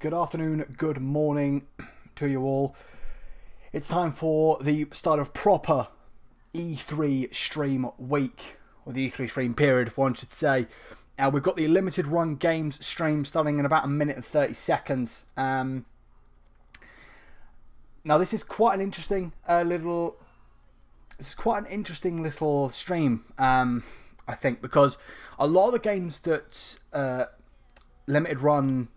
good afternoon, good morning to you all. It's time for the start of proper E3 stream week, or the E3 stream period, one should say. We've got the limited run games stream starting in about a minute and 30 seconds. Now this is quite an interesting little stream, I think, because a lot of the games that limited run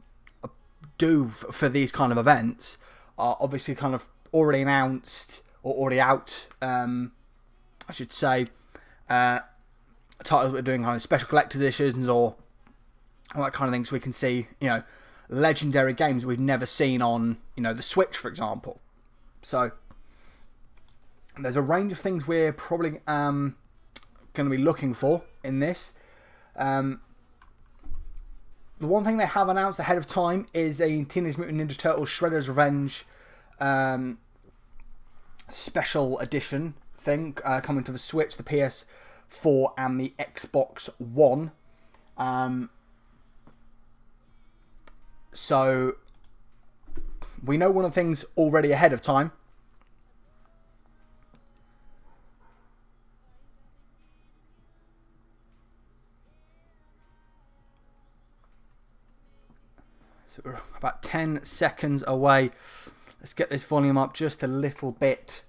do for these kind of events are obviously kind of already announced or already out, I should say. Titles that are doing kind of special collector's editions or all that kind of thing, so we can see, legendary games we've never seen on, the Switch, for example. So there's a range of things we're probably going to be looking for in this. The one thing they have announced ahead of time is a Teenage Mutant Ninja Turtles Shredder's Revenge special edition thing coming to the Switch, the PS4 and the Xbox One. So we know one of the things already ahead of time. So we're about 10 seconds away. Let's get this volume up just a little bit.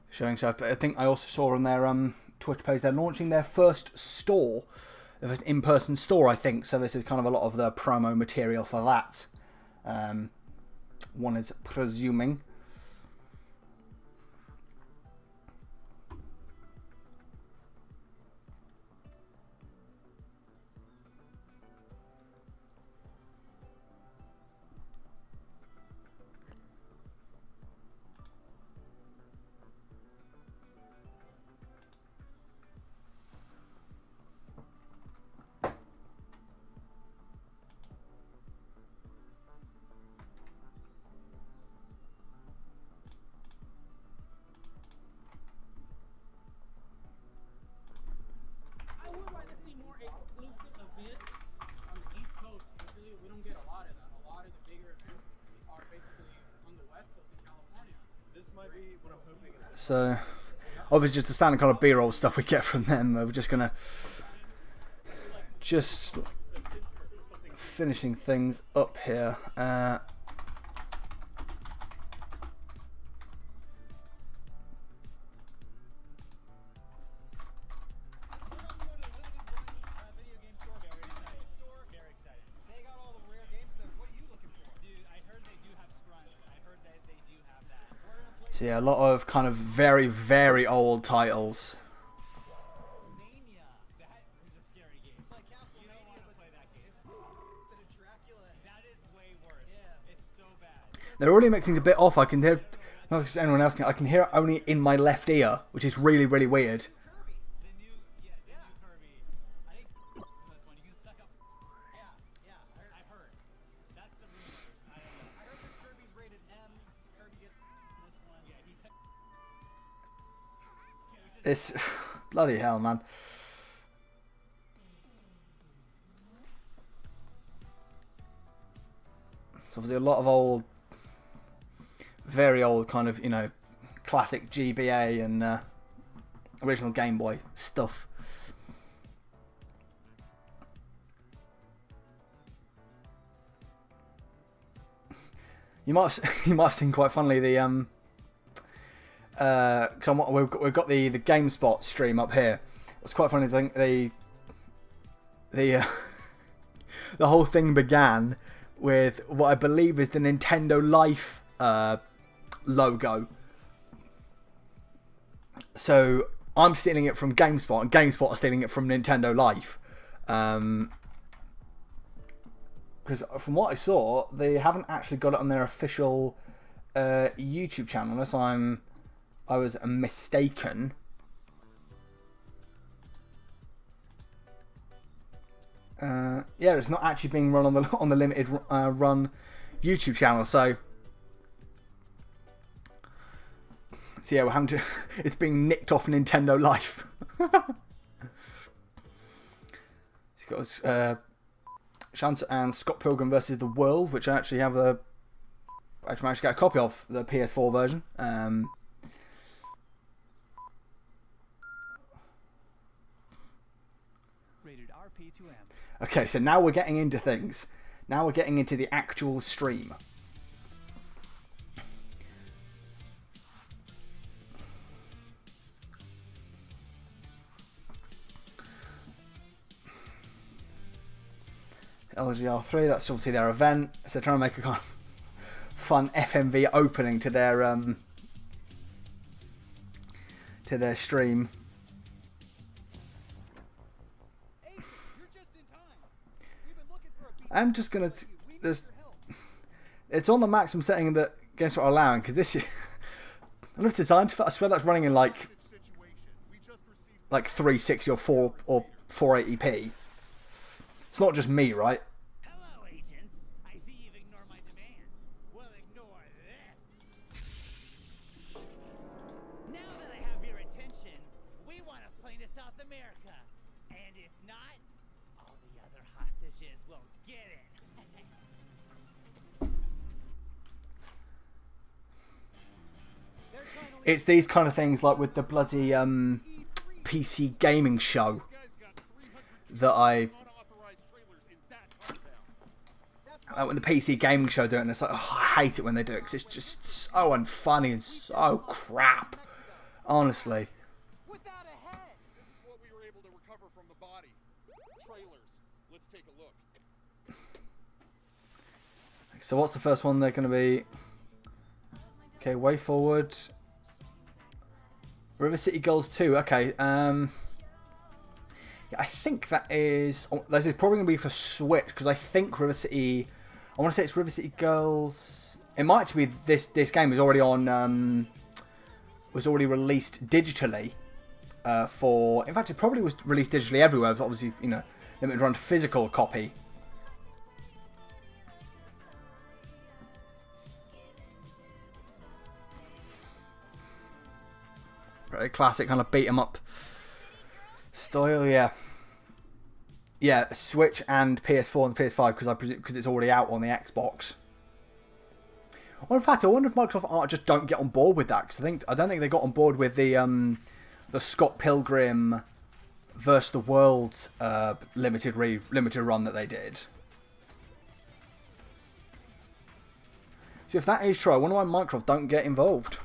Showing, so I think I also saw on their Twitter page they're launching their first store, an in-person store, I think. So this is kind of a lot of the promo material for that. One is presuming. So, obviously just the standard kind of B-roll stuff we get from them. We're just going to... Just finishing things up here. So yeah, a lot of kind of very, very old titles. They're already mixing a bit off. I can hear, not because anyone else can, I can hear it only in my left ear, which is really, really weird. It's bloody hell, man. So obviously a lot of old, very old kind of, classic GBA and original Game Boy stuff. You might have seen, quite funnily, the because we've got the GameSpot stream up here. What's quite funny is I think the whole thing began with what I believe is the Nintendo Life logo. So I'm stealing it from GameSpot, and GameSpot are stealing it from Nintendo Life. Because from what I saw, they haven't actually got it on their official YouTube channel, unless I'm I was mistaken. Yeah, it's not actually being run on the limited run YouTube channel. So yeah, we're having to. It's being nicked off Nintendo Life. It's got Chance and Scott Pilgrim versus the World, which I actually have I actually managed to get a copy of the PS4 version. Rated RP2M. Okay, so now we're getting into things. Now we're getting into the actual stream. LGR3, that's obviously their event. So they're trying to make a kind of fun FMV opening to their stream. I'm just gonna. It's on the maximum setting that games are allowing, because this is. I don't know if it's designed for. I swear that's running in like 360 or 480p. It's not just me, right? Hello, agents. I see you've ignored my demand. Well, ignore this. Now that I have your attention, we want a plane to South America. And if not, all the other hostages will get it. It's these kind of things, like with the bloody PC gaming show that when the PC gaming show do it, and it's like, oh, I hate it when they do it, because it's just so unfunny and so crap. Honestly. Without a head. This is what we were able to recover from the body. Trailers. Let's take a look. So what's the first one they're going to be? Okay, Way Forward. River City Girls 2. Okay. Yeah, I think that is probably going to be for Switch, because I think River City. I want to say it's River City Girls. It might actually be this game is already on. Was already released digitally. In fact, it probably was released digitally everywhere. Obviously, you know, limited run physical copy. Very classic kind of beat 'em up style, yeah. Yeah, Switch and PS4 and PS5, because I presume because it's already out on the Xbox. Well, in fact, I wonder if Microsoft just don't get on board with that, because I don't think they got on board with the Scott Pilgrim versus the World limited run that they did. So if that is true, I wonder why Microsoft don't get involved.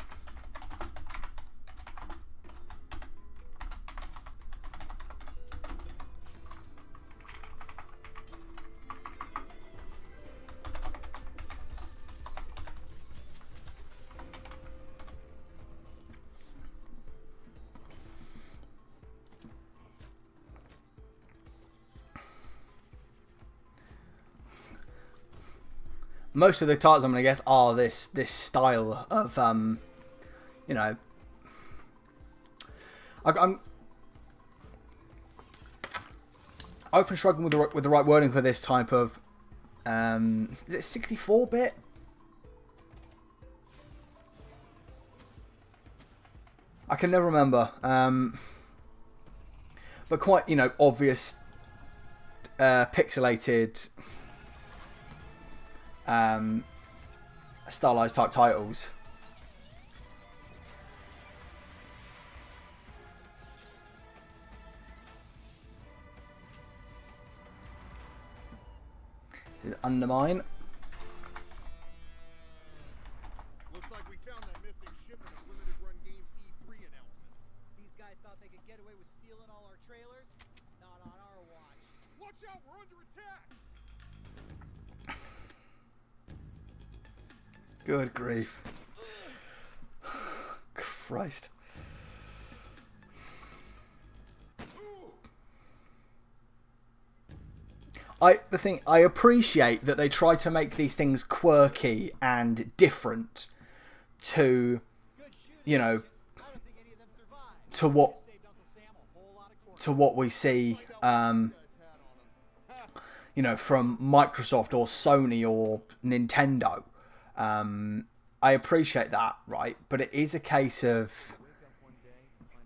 Most of the titles I'm going to guess are this style of, you know, I'm often struggling with the right wording for this type of, is it 64-bit? I can never remember, but quite, you know, obvious, pixelated, stylized type titles. Undermine. Looks like we found that missing shipment of limited run games E3 announcements. These guys thought they could get away with stealing all our trailers? Not on our watch. Watch out, we're under attack! Good grief. Christ. I appreciate that they try to make these things quirky and different to, you know, to what Saved Uncle Sam a whole lot of corn. to what we see, you know, from Microsoft or Sony or Nintendo. I appreciate that, right? But it is a case of,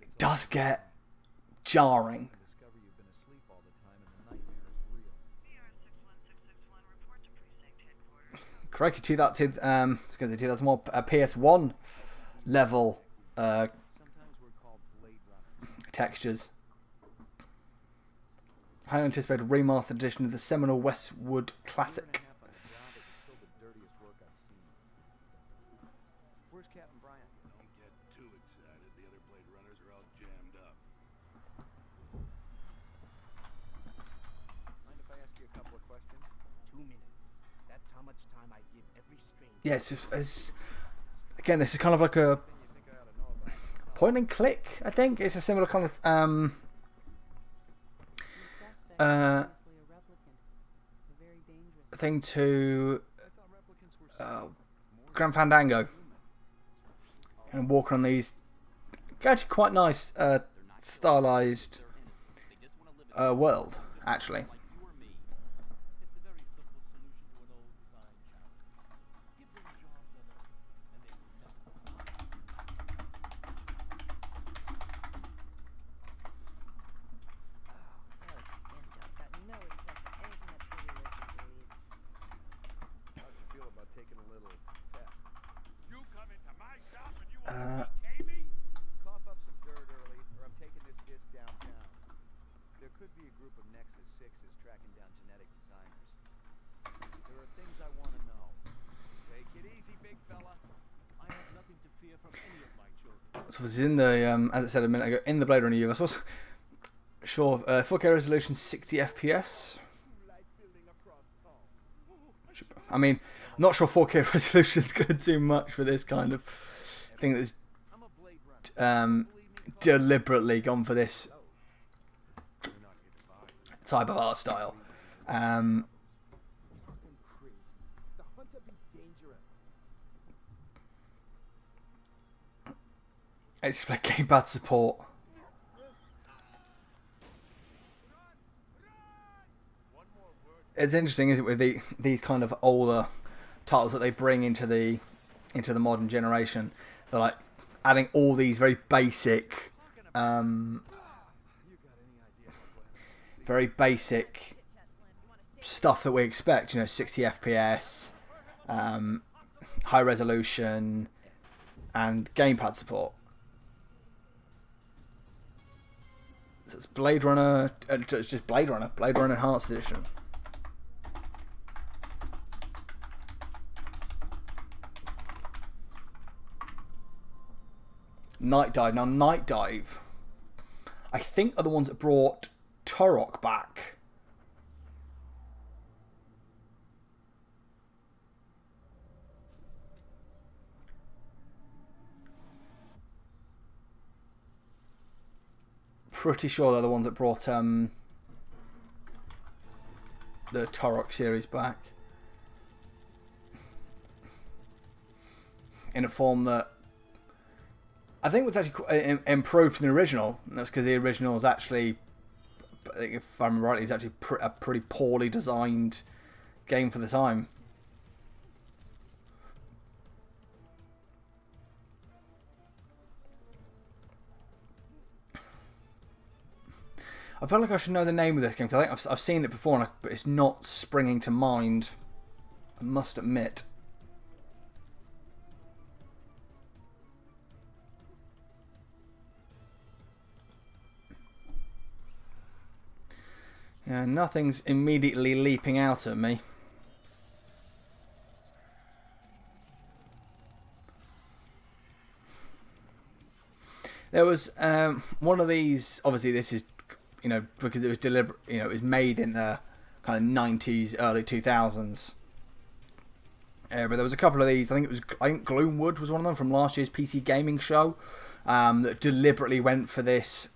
it does get jarring. Discover you've been asleep all the time and the nightmare is real. CR61661, report to precinct headquarters. Correct, 2001 PS1 level Sometimes we're called Blade Runners. textures. Highly anticipated remastered edition of the seminal Westwood classic. Half on the job, it's still the dirtiest work I've seen. Where's Captain Bryant? Don't get too excited. The other Blade Runners are all jammed up. Mind if I ask you a couple of questions? 2 minutes. That's how much time I give every stranger. Yes, again, this is kind of like a You think I ought to know about it? point and click. I think it's a similar kind of Honestly, a replicant. A very dangerous. thing to I thought replicants were Grand Fandango, and walking on these actually quite nice stylized world, actually. Like you or me. It's a very simple solution to an old design challenge. Give them jobs on Earth, and they will never. Those skin jobs got no respect for anything that truly lives and breathes. How'd you feel about taking a little test? You come into my shop and you Uh, okay me? Cough up some dirt early, or I'm taking this disc downtown. There could be a group of Nexus 6s tracking down genetic designers. There are things I want to know. Take it easy, big fella. I have nothing to fear from any of my children. So this is in the as I said a minute ago, in the Blade Runner universe. Was sure 4K resolution, 60 FPS. I mean, I'm not sure 4K resolution is going to do much for this kind of thing that's I'm a Blade Runner. deliberately gone for this type of art style. The hunt to be dangerous. It's just like gamepad support. It's interesting, isn't it, with these kind of older titles that they bring into the modern generation. They're like adding all these very basic, stuff that we expect. You know, 60 FPS, high resolution, and gamepad support. So it's Blade Runner. It's just Blade Runner Enhanced Edition. Night Dive. Now, Night Dive, I think, are the ones that brought Turok back. Pretty sure they're the ones that brought the Turok series back in a form that I think was actually improved from the original. And that's because the original is actually, if I remember rightly, is actually a pretty poorly designed game for the time. I feel like I should know the name of this game, because I think I've seen it before, but it's not springing to mind, I must admit. Yeah, nothing's immediately leaping out at me. There was one of these. Obviously, this is, you know, because it was deliberate. You know, it was made in the kind of 90s, early 2000s. But there was a couple of these. I think Gloomwood was one of them from last year's PC gaming show, that deliberately went for this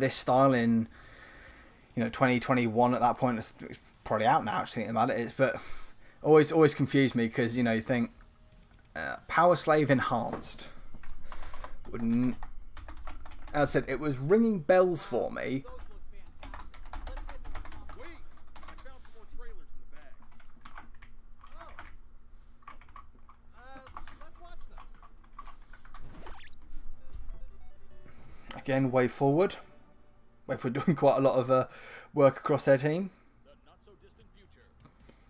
style in, you know, 2021. At that point, it's probably out now. Actually, thinking about it, but always confused me, because, you know, you think Power Slave Enhanced. wouldn't. As I said, it was ringing bells for me. Those look fantastic. Let's get into the combat. Wait! I found some more trailers in the bag. Let's watch those. Again, way forward. Way for doing quite a lot of work across their team. The not-so-distant future.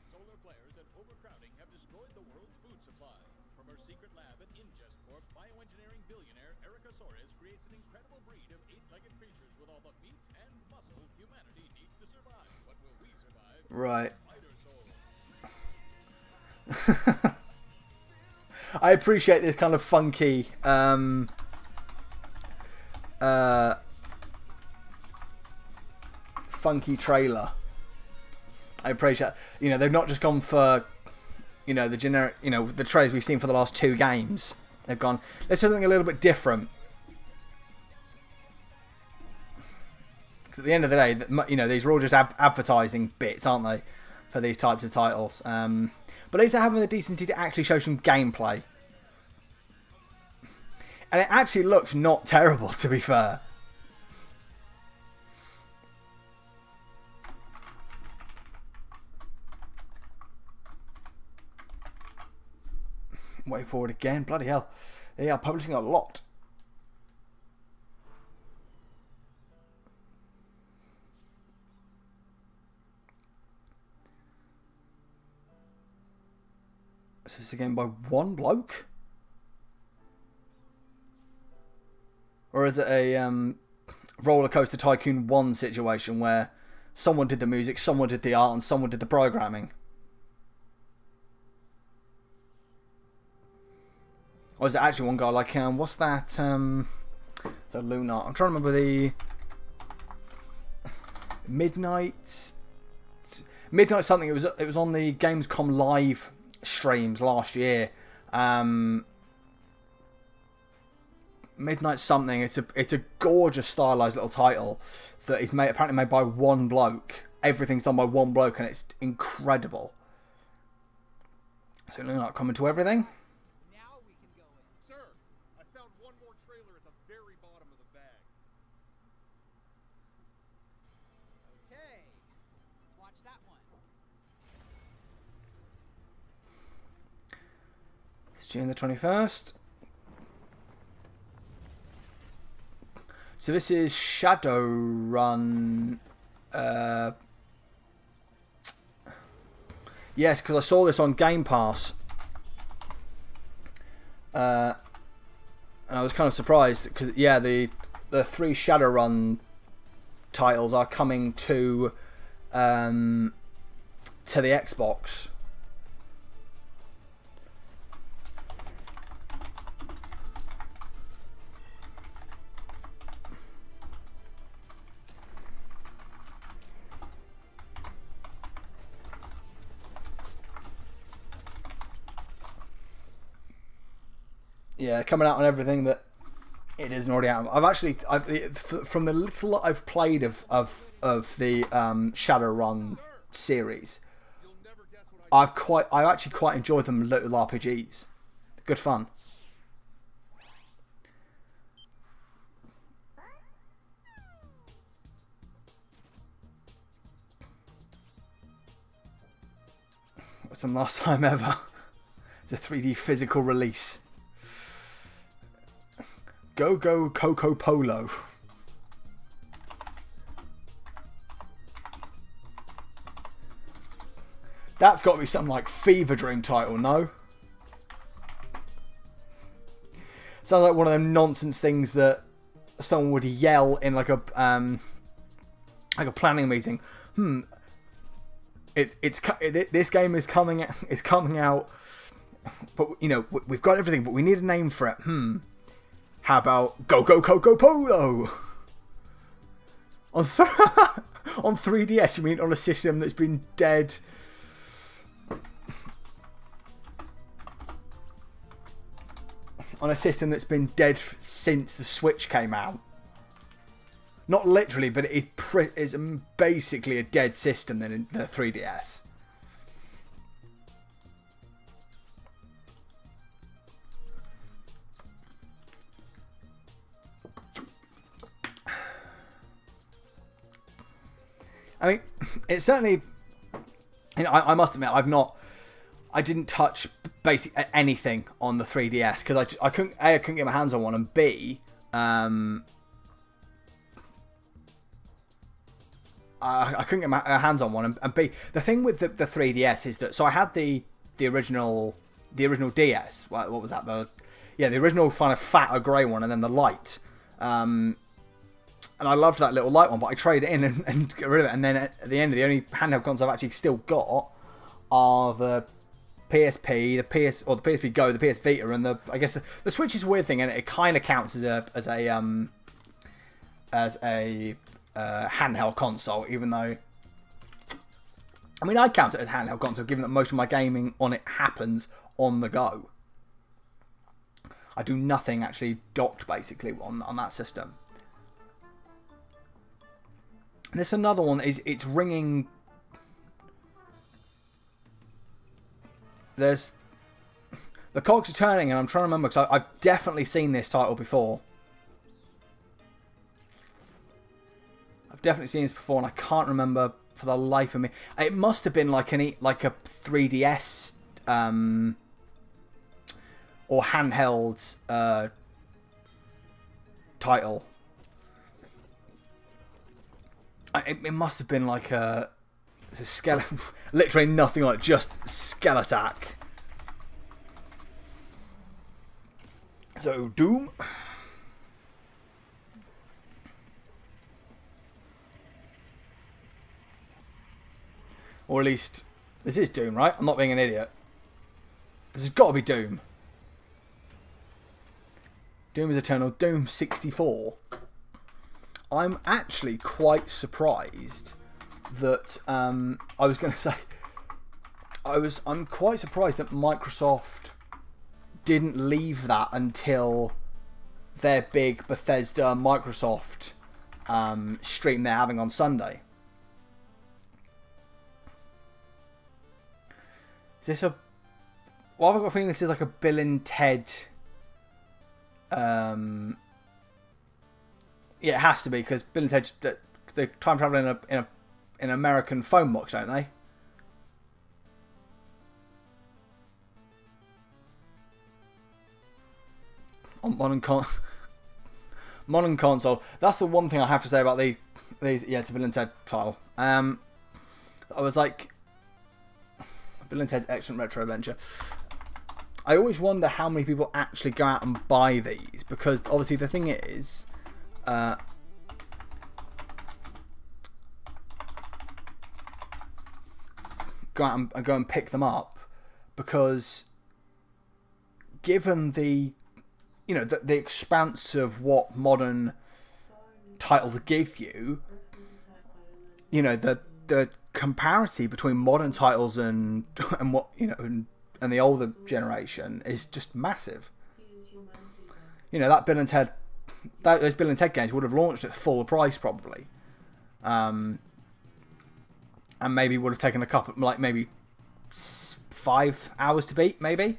Solar flares and overcrowding have destroyed the world's food supply. From her secret lab at Ingest Corp, bioengineering billionaire Erica Soares creates an incredible breed of eight-legged creatures with all the meat and muscle humanity needs to survive. But will we survive? Right. Spider Soul. I appreciate this kind of funky funky trailer. I appreciate, you know, they've not just gone for, you know, the generic, you know, the trailers we've seen for the last 2 games. They've gone, let's do something a little bit different. Because at the end of the day, you know, these are all just advertising bits, aren't they, for these types of titles. But at least they're having the decency to actually show some gameplay. And it actually looks not terrible, to be fair. Way forward again, bloody hell. They are publishing a lot. So this again by one bloke? Or is it a Roller Coaster Tycoon 1 situation where someone did the music, someone did the art, and someone did the programming? Or is it actually one guy like, what's that, the Lunar? I'm trying to remember the Midnight something. It was on the Gamescom live streams last year. Midnight something. It's a gorgeous stylized little title that is apparently made by one bloke. Everything's done by one bloke, and it's incredible. So Lunar coming to everything. Now we can go in. Sir, I found one more trailer at the very bottom of the bag. Okay. Let's watch that one. It's June the 21st. So this is Shadowrun. Yes, because I saw this on Game Pass. And I was kind of surprised because, yeah, the 3 Shadowrun titles are coming to the Xbox. Yeah, coming out on everything that it isn't already out. From the little I've played of the Shadowrun series, You'll never guess what I actually quite enjoyed them little RPGs. Good fun. What's the last time ever? It's a 3D physical release. Go Go Coco Polo. That's got to be some like Fever Dream title, no? Sounds like one of them nonsense things that someone would yell in like a planning meeting. This game is coming out, but you know we've got everything, but we need a name for it. How about Go Go Coco Polo? On 3DS, you mean on a system that's been dead? On a system that's been dead since the Switch came out. Not literally, but it is basically a dead system than in the 3DS. I mean, it's certainly. You know, I must admit, I didn't touch basically anything on the 3DS because I couldn't get my hands on one, and B, I couldn't get my hands on one, and B, the thing with the 3DS is that, so I had the original DS. What was that? The original kind of fatter grey one, and then the light. And I loved that little light one, but I traded it in and got rid of it. And then at the end, the only handheld consoles I've actually still got are the PSP, the PSP Go, the PS Vita, and I guess the Switch is a weird thing, and it kind of counts as a handheld console, even though, I mean, I count it as a handheld console, given that most of my gaming on it happens on the go. I do nothing actually docked, basically, on that system. And there's another one that it's ringing. There's the cogs are turning, and I'm trying to remember because I've definitely seen this title before. I've definitely seen this before, and I can't remember for the life of me. It must have been like a 3DS or handheld title. It must have been like a skeleton, literally nothing like just Skeletak. So Doom. Or at least this is Doom, right? I'm not being an idiot. This has got to be Doom. Doom is Eternal. Doom 64. I'm actually quite surprised that I was going to say I'm quite surprised that Microsoft didn't leave that until their big Bethesda Microsoft stream they're having on Sunday. Is this a? Well, I've got a feeling this is like a Bill and Ted. Yeah, it has to be, because Bill and Ted, they time travel in an American phone box, don't they? On modern console. That's the one thing I have to say about these. Yeah, it's a Bill and Ted title. I was like, Bill and Ted's Excellent Retro Adventure. I always wonder how many people actually go out and buy these, because obviously the thing is, go and pick them up, because given the the expanse of what modern titles give you, the comparison between modern titles and what and the older generation is just massive. That Bill and Ted, those Bill and Ted games would have launched at full price probably, and maybe would have taken a couple, like maybe 5 hours to beat, maybe.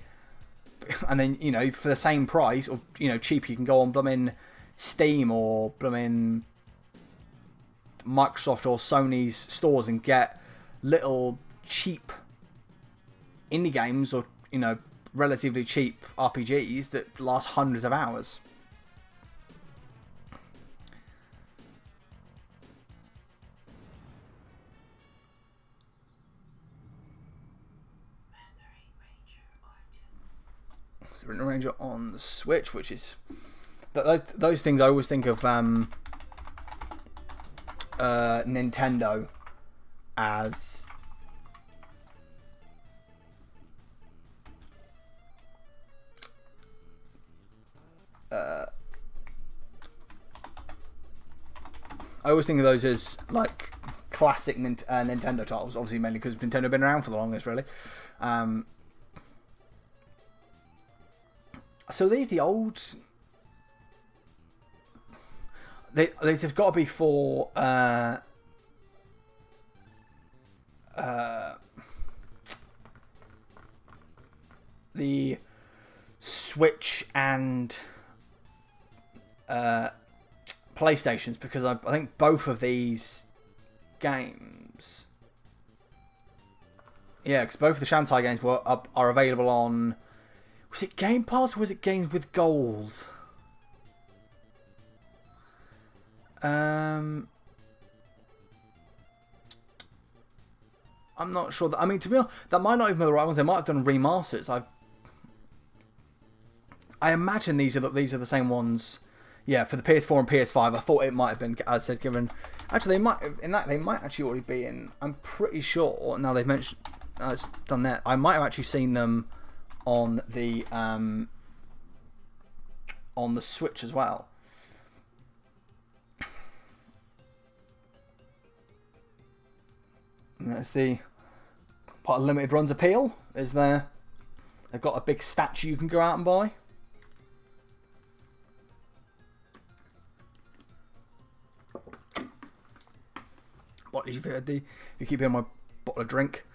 And then for the same price, or cheap, you can go on blooming Steam or blooming Microsoft or Sony's stores and get little cheap indie games, or relatively cheap RPGs that last hundreds of hours. Ranger on the Switch, which is those things. I always think of Nintendo as I always think of those as like classic Nintendo titles, obviously mainly because Nintendo have been around for the longest, really. So these the old. They've got to be for the Switch and PlayStations, because I think both of these games. Yeah, because both of the Shantae games are available on... Was it Game Pass or was it Games with Gold? I'm not sure. I mean, to be honest, that might not even be the right ones. They might have done remasters. I imagine these are the same ones. Yeah, for the PS4 and PS5. I thought it might have been, as I said, given. Actually, they might actually already be in. I'm pretty sure. Now they've mentioned it's done that. I might have actually seen them on the Switch as well. And that's the part of Limited Run's appeal. Is there? They've got a big statue you can go out and buy. What did you heard? If you keep hearing my bottle of drink.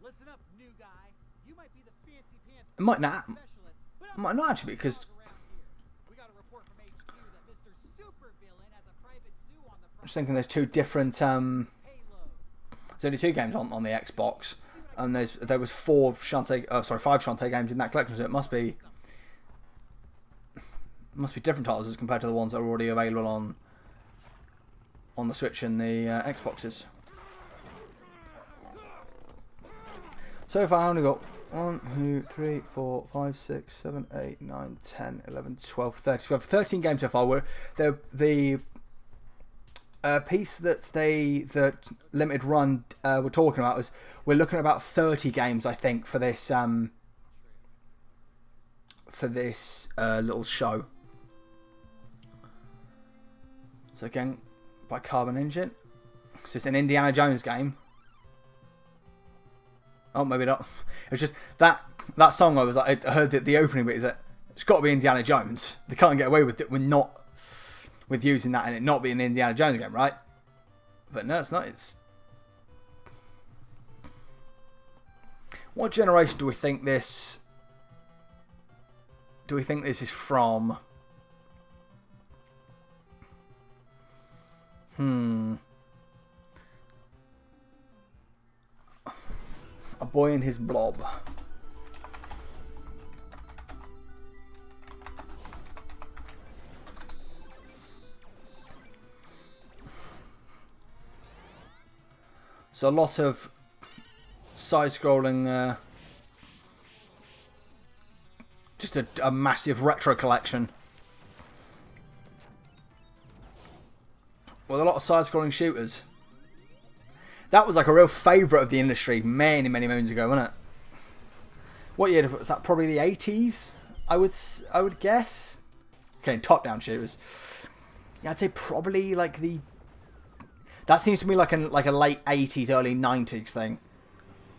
Listen up, new guy. You might be the fancy pants It might not. specialist, but It might not actually be, because we got a report from HQ that Mr. Supervillain has a private zoo on the I'm just thinking there's two different. payload. There's only 2 games on the Xbox, and there was 5 Shantae games in that collection, so it must be different titles as compared to the ones that are already available on the Switch and the Xboxes. So far I only got 1, 2, 3, 4, 5, 6, 7, 8, 9, 10, 11, 12, 13. So we have 13 games so far. The piece that Limited Run were talking about was we're looking at about 30 games, I think, for this little show. So again, by Carbon Engine. So it's an Indiana Jones game. Oh, maybe not. It was just that song. I heard that the opening bit is that it's got to be Indiana Jones. They can't get away with it with using that and it not being an Indiana Jones game, right? But no, it's not. It's what generation do we think this? Do we think this is from? A Boy and His Blob. So a lot of side-scrolling, just a massive retro collection. With a lot of side-scrolling shooters. That was like a real favourite of the industry many, many moons ago, wasn't it? What year was that? Probably the 80s, I would guess. Okay, top-down shooters. Yeah, I'd say probably like the... That seems to me like a late 80s, early 90s thing.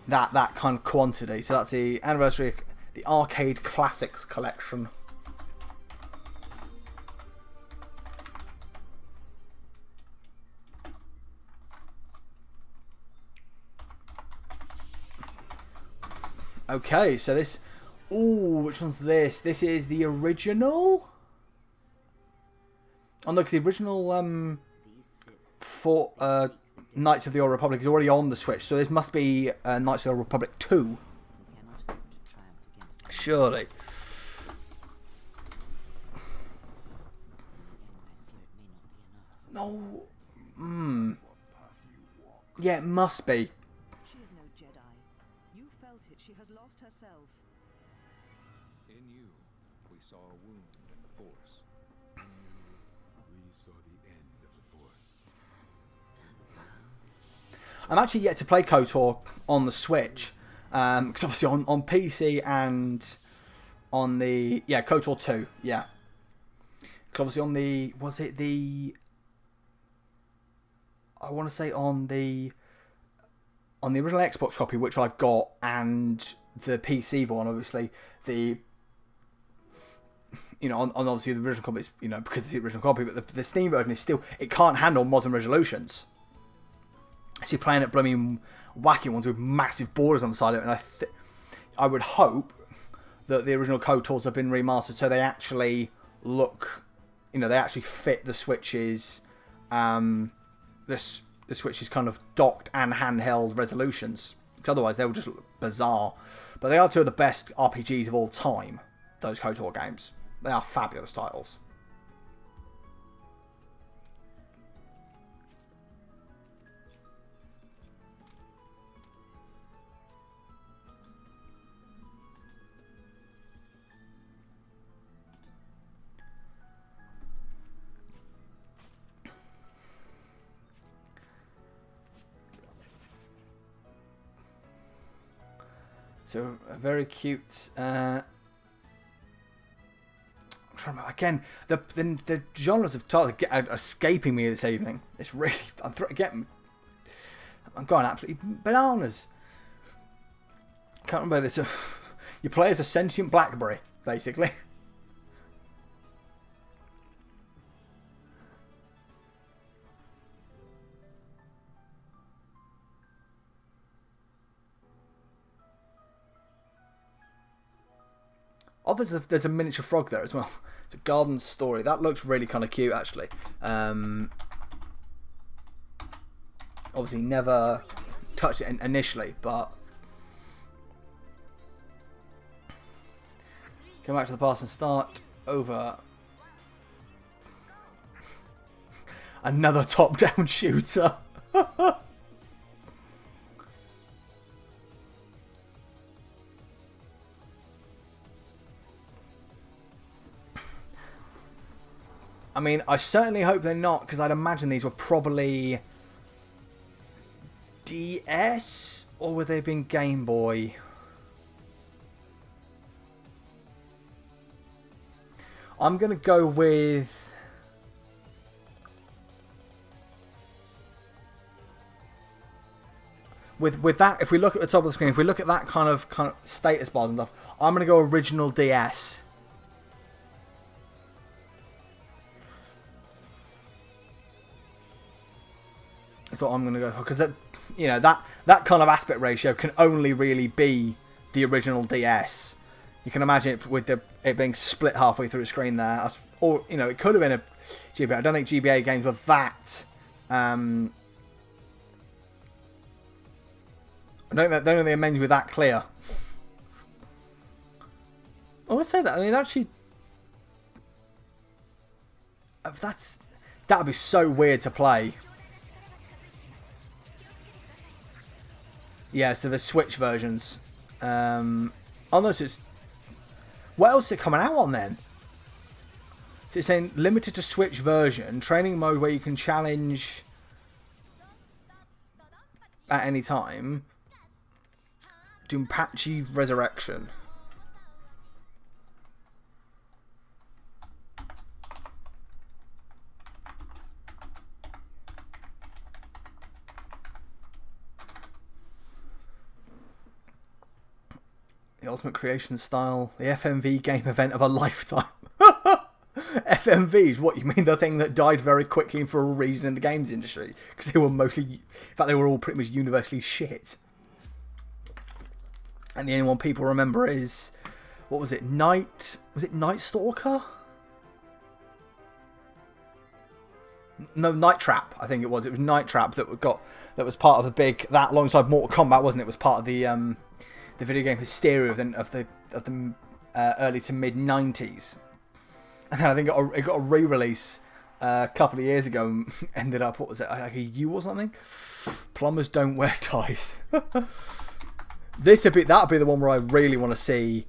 That kind of quantity. So that's the anniversary, the Arcade Classics collection. Okay, so this... Ooh, which one's this? This is the original? Oh, no, because the original for Knights of the Old Republic is already on the Switch, so this must be Knights of the Old Republic 2. Surely. No. Yeah, it must be. She is no Jedi. You felt it. She has lost herself. In you, we saw a wound in the Force. We saw the end of the Force. I'm actually yet to play KOTOR on the Switch, because obviously on PC and on the KOTOR 2, yeah. Because obviously on the I want to say on the original Xbox copy, which I've got, and the PC one, obviously on obviously the original copy, because it's the original copy, but the Steam version is still, it can't handle modern resolutions. So you're playing at blooming wacky ones with massive borders on the side of it, and I would hope that the original KOTORs have been remastered so they actually look, they actually fit the Switch's the Switch's kind of docked and handheld resolutions. Because otherwise they would just look bizarre. But they are two of the best RPGs of all time, those KOTOR games. They are fabulous titles. So a very cute. Again, the genres of titles are escaping me this evening. It's really I'm going absolutely bananas. Can't remember this. You play as a sentient BlackBerry, basically. Oh, there's a miniature frog there as well. It's a garden story. That looks really kind of cute, actually. Obviously, never touched it initially, but go back to the past and start over. Another top-down shooter. I mean, I certainly hope they're not, because I'd imagine these were probably DS, or would they have been Game Boy? I'm going to go with that. If we look at the top of the screen, if we look at that kind of status bars and stuff, I'm going to go original DS. That's what I'm going to go for, because that kind of aspect ratio can only really be the original DS. You can imagine it with it being split halfway through the screen there, or it could have been a GBA. I don't think GBA games were that. I don't think the menus were that clear. I would say that. I mean, actually, that'd be so weird to play. Yeah, so the Switch versions. Oh no, so it's... What else is it coming out on then? So it's saying limited to Switch version, training mode where you can challenge at any time. Doompachi Resurrection. The Ultimate Creation Style, the FMV game event of a lifetime. FMVs, what you mean? The thing that died very quickly and for a reason in the games industry, because they were mostly, in fact, they were all pretty much universally shit. And the only one people remember is, what was it? Night Stalker? No, Night Trap. I think it was. It was Night Trap that was part of the big, that alongside Mortal Kombat, wasn't it? Was part of the video game hysteria of the early to mid 90s, and then I think it got a re-release a couple of years ago and ended up, what was it, like a U or something? Plumbers don't wear ties. That'd be the one where I really want to see,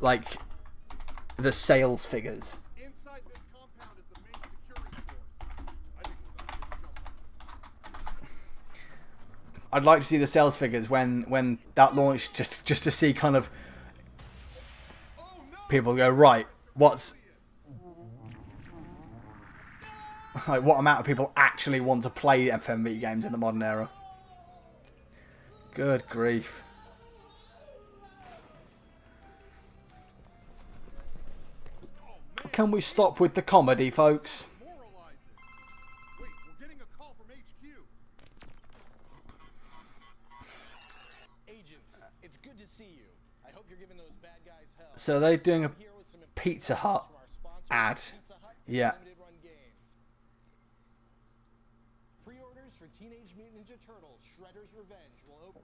like, the sales figures. Inside this compound is the main security force. I think we're about to jump on. I'd like to see the sales figures when that launched, just to see kind of people go, right, what amount of people actually want to play FMV games in the modern era. Good grief. Can we stop with the comedy, folks? Moralize it. Wait, we're getting a call from HQ. Agents, it's good to see you. I hope you're giving those bad guys hell. So they're doing a I'm here with some Pizza Hut from our sponsor, ad. Pizza Hut Yeah. limited run games. for Teenage Mutant Ninja Turtles Shredder's Revenge will open.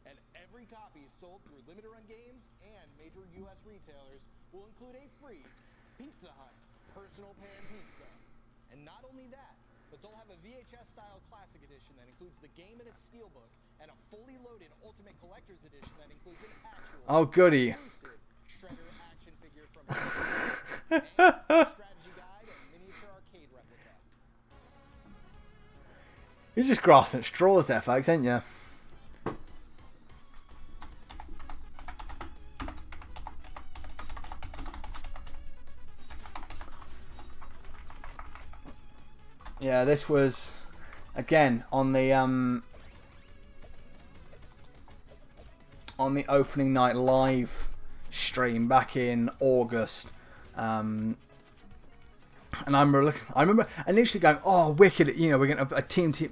And every copy sold through limited run games and major US retailers will include a free Pizza Hut personal pan pizza. And not only that, but they'll have a VHS style classic edition that includes the game and a steelbook, and a fully loaded Ultimate Collector's edition that includes an actual Oh, goody. exclusive Shredder action figure from and a strategy guide and miniature arcade replica. You're just grasping at straws there, folks, ain't you? Yeah, this was again on the opening night live stream back in August, and I remember initially going, "Oh, wicked!" You know, we're getting a Teenage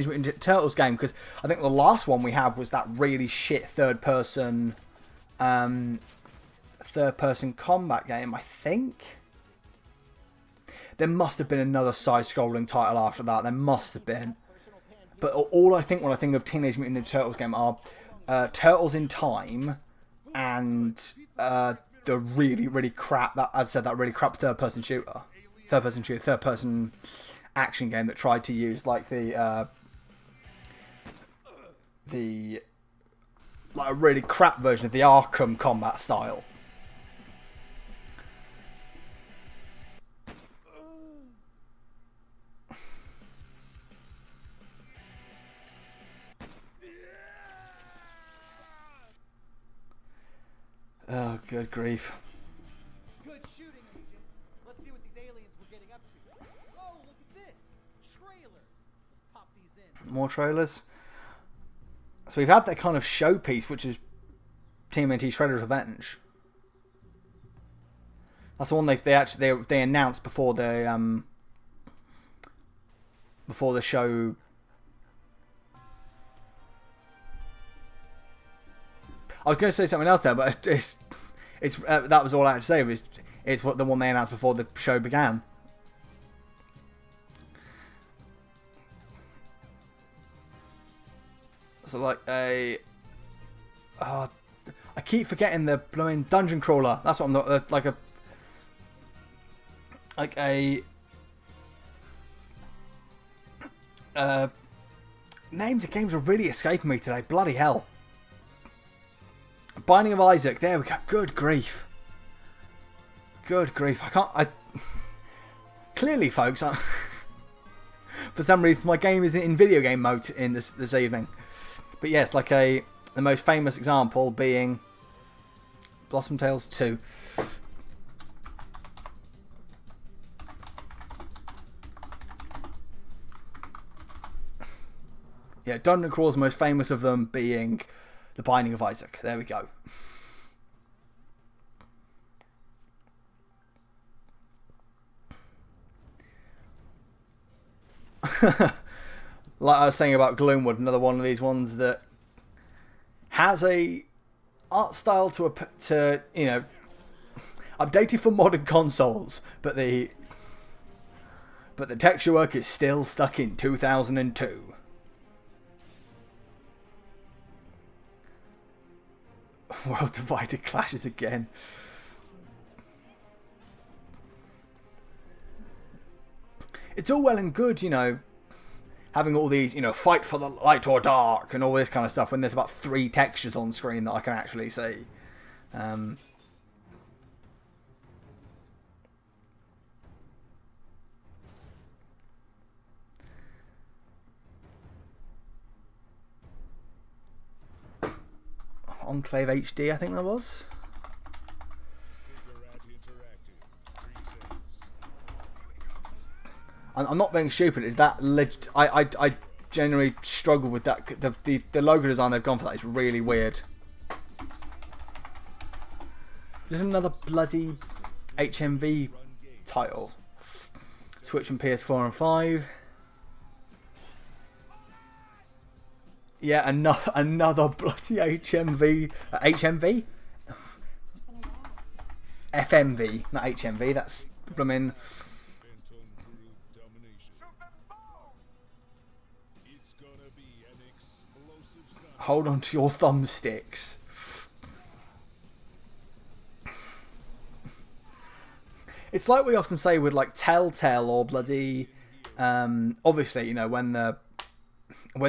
Mutant Turtles game, because I think the last one we had was that really shit third person combat game. I think there must have been another side-scrolling title after that. There must have been, but all I think when I think of Teenage Mutant Ninja Turtles game are Turtles in Time and the really crap, that as I said, that really crap third person action game that tried to use like the like a really crap version of the Arkham combat style. Oh, good grief. Good shooting, Agent. Let's see what these aliens were getting up to. Oh, look at this. Trailers. Let's pop these in. More trailers. So we've had that kind of showpiece, which is TMNT Shredder's Revenge. That's the one they announced before the show. I was going to say something else there, but it's that was all I had to say. It's what the one they announced before the show began. So like I keep forgetting the blooming dungeon crawler. That's what I'm not like a names of games are really escaping me today. Bloody hell. Binding of Isaac. There we go. Good grief. Good grief. Clearly, folks, for some reason my game isn't in video game mode in this evening. But yes, like the most famous example being Blossom Tales 2. Yeah, Dungeon Crawl's most famous of them being The Binding of Isaac. There we go. Like I was saying about Gloomwood, another one of these ones that has a art style to you know, updated for modern consoles, but the texture work is still stuck in 2002. World divided clashes again. It's all well and good, you know, having all these, you know, fight for the light or dark and all this kind of stuff when there's about 3 textures on screen that I can actually see. Enclave HD, I think that was. I'm not being stupid. Is that I generally struggle with that. The logo design they've gone for that is really weird. There's another bloody HMV title. Switch and PS4 and 5. Yeah, another bloody HMV. HMV? FMV, not HMV. That's blooming. It's gonna be an explosive Sunday. Hold on to your thumbsticks. It's like we often say with like Telltale or bloody, obviously, you know, when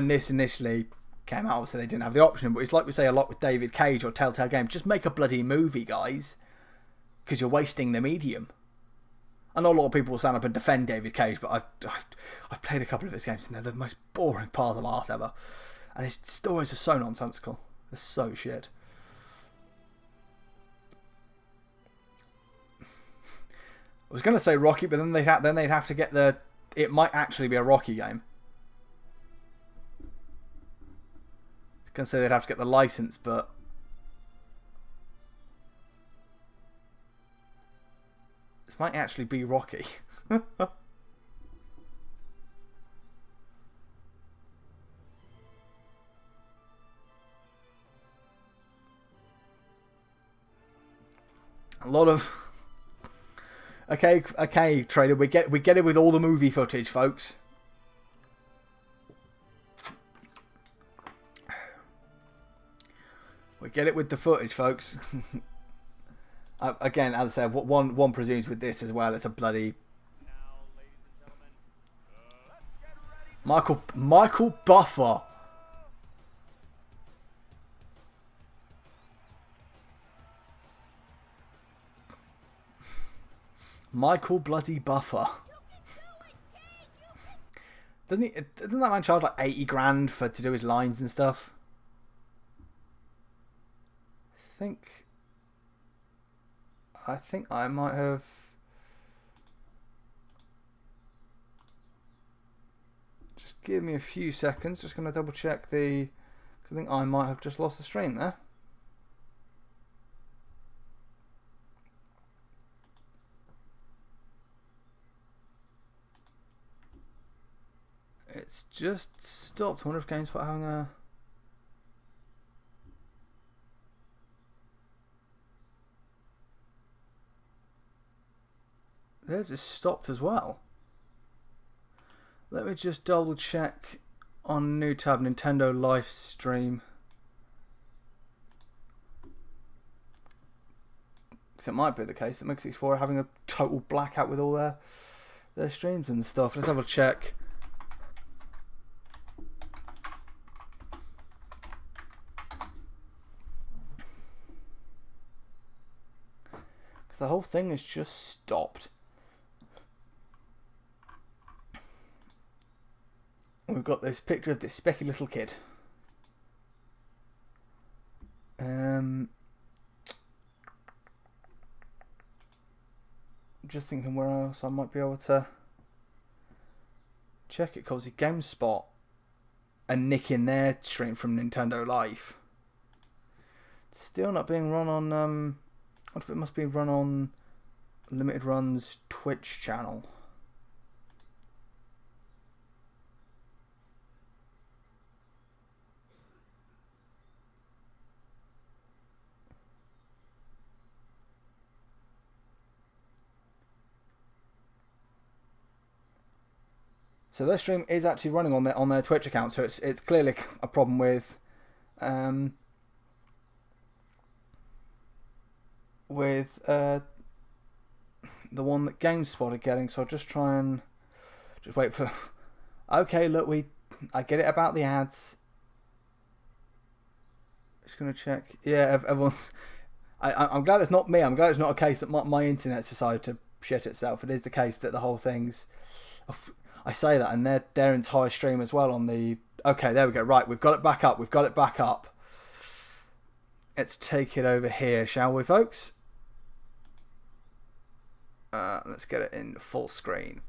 this initially came out, obviously they didn't have the option, but it's like we say a lot with David Cage or Telltale Games, just make a bloody movie, guys, because you're wasting the medium. I know a lot of people will stand up and defend David Cage, but I've played a couple of his games and they're the most boring piles of arse ever. And his stories are so nonsensical. They're so shit. I was going to say Rocky, but then they'd have to get the... It might actually be a Rocky game. I was going to say they'd have to get the license, but... This might actually be Rocky. A lot of... Okay, trader. We get it with all the movie footage, folks. We get it with the footage, folks. Again, as I said, one presumes with this as well. It's a bloody Michael Buffer. Michael bloody Buffer. Doesn't that man charge like 80 grand to do his lines and stuff? I think I might have... Just give me a few seconds. Just going to double check the... I think I might have just lost the stream there. It's just stopped. I wonder if GameSpot having a... Theirs is stopped as well. Let me just double check on new tab, Nintendo live stream. Because it might be the case that Mix64 are having a total blackout with all their streams and stuff. Let's have a check. Because the whole thing has just stopped. We've got this picture of this specky little kid. Just thinking where else I might be able to check it, because GameSpot are nicking their stream from Nintendo Live. It's still not being run on. I wonder if it must be run on Limited Run's Twitch channel. So their stream is actually running on their Twitch account, so it's clearly a problem with the one that GameSpot are getting. So I'll just try and just wait for. Okay, look, I get it about the ads. Just gonna check. Yeah, everyone's. I'm glad it's not me. I'm glad it's not a case that my internet's decided to shit itself. It is the case that the whole thing's. I say that, and their entire stream as well on the... Okay, there we go. Right, we've got it back up. We've got it back up. Let's take it over here, shall we, folks? Let's get it in full screen.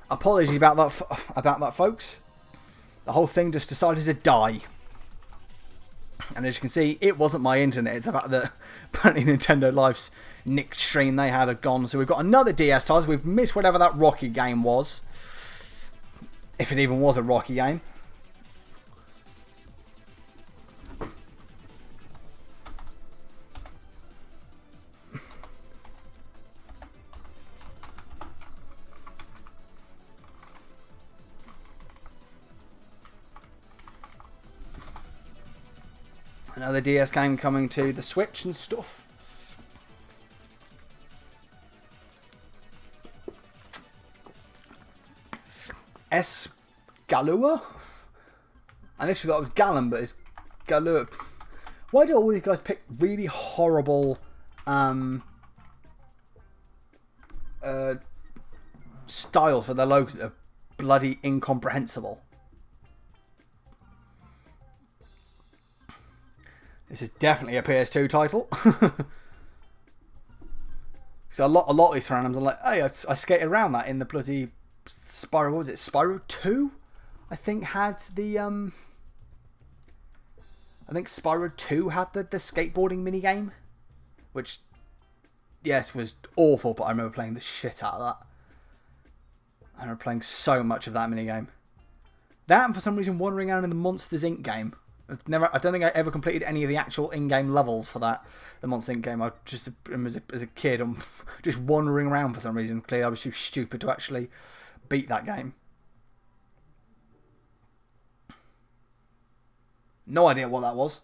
Apologies about that, folks. The whole thing just decided to die. And as you can see, it wasn't my internet. It's about the apparently Nintendo Live's nicked stream they had gone. So we've got another DS title. We've missed whatever that Rocky game was. If it even was a Rocky game. Another DS game coming to the Switch and stuff. Galua? I initially thought it was Gallon, but it's Galua. Why do all these guys pick really horrible styles for their logos that are bloody incomprehensible? This is definitely a PS2 title. So a lot of these randoms are like, hey, I skated around that in the bloody Spyro. What was it? Spyro 2? I think had the I think Spyro 2 had the skateboarding minigame, which yes was awful, but I remember playing the shit out of that. I remember playing so much of that minigame. That, and for some reason wandering around in the Monsters Inc. game. I don't think I ever completed any of the actual in-game levels for that, the Monsters Inc. game. I just, as a kid, I'm just wandering around for some reason. Clearly, I was too stupid to actually beat that game. No idea what that was.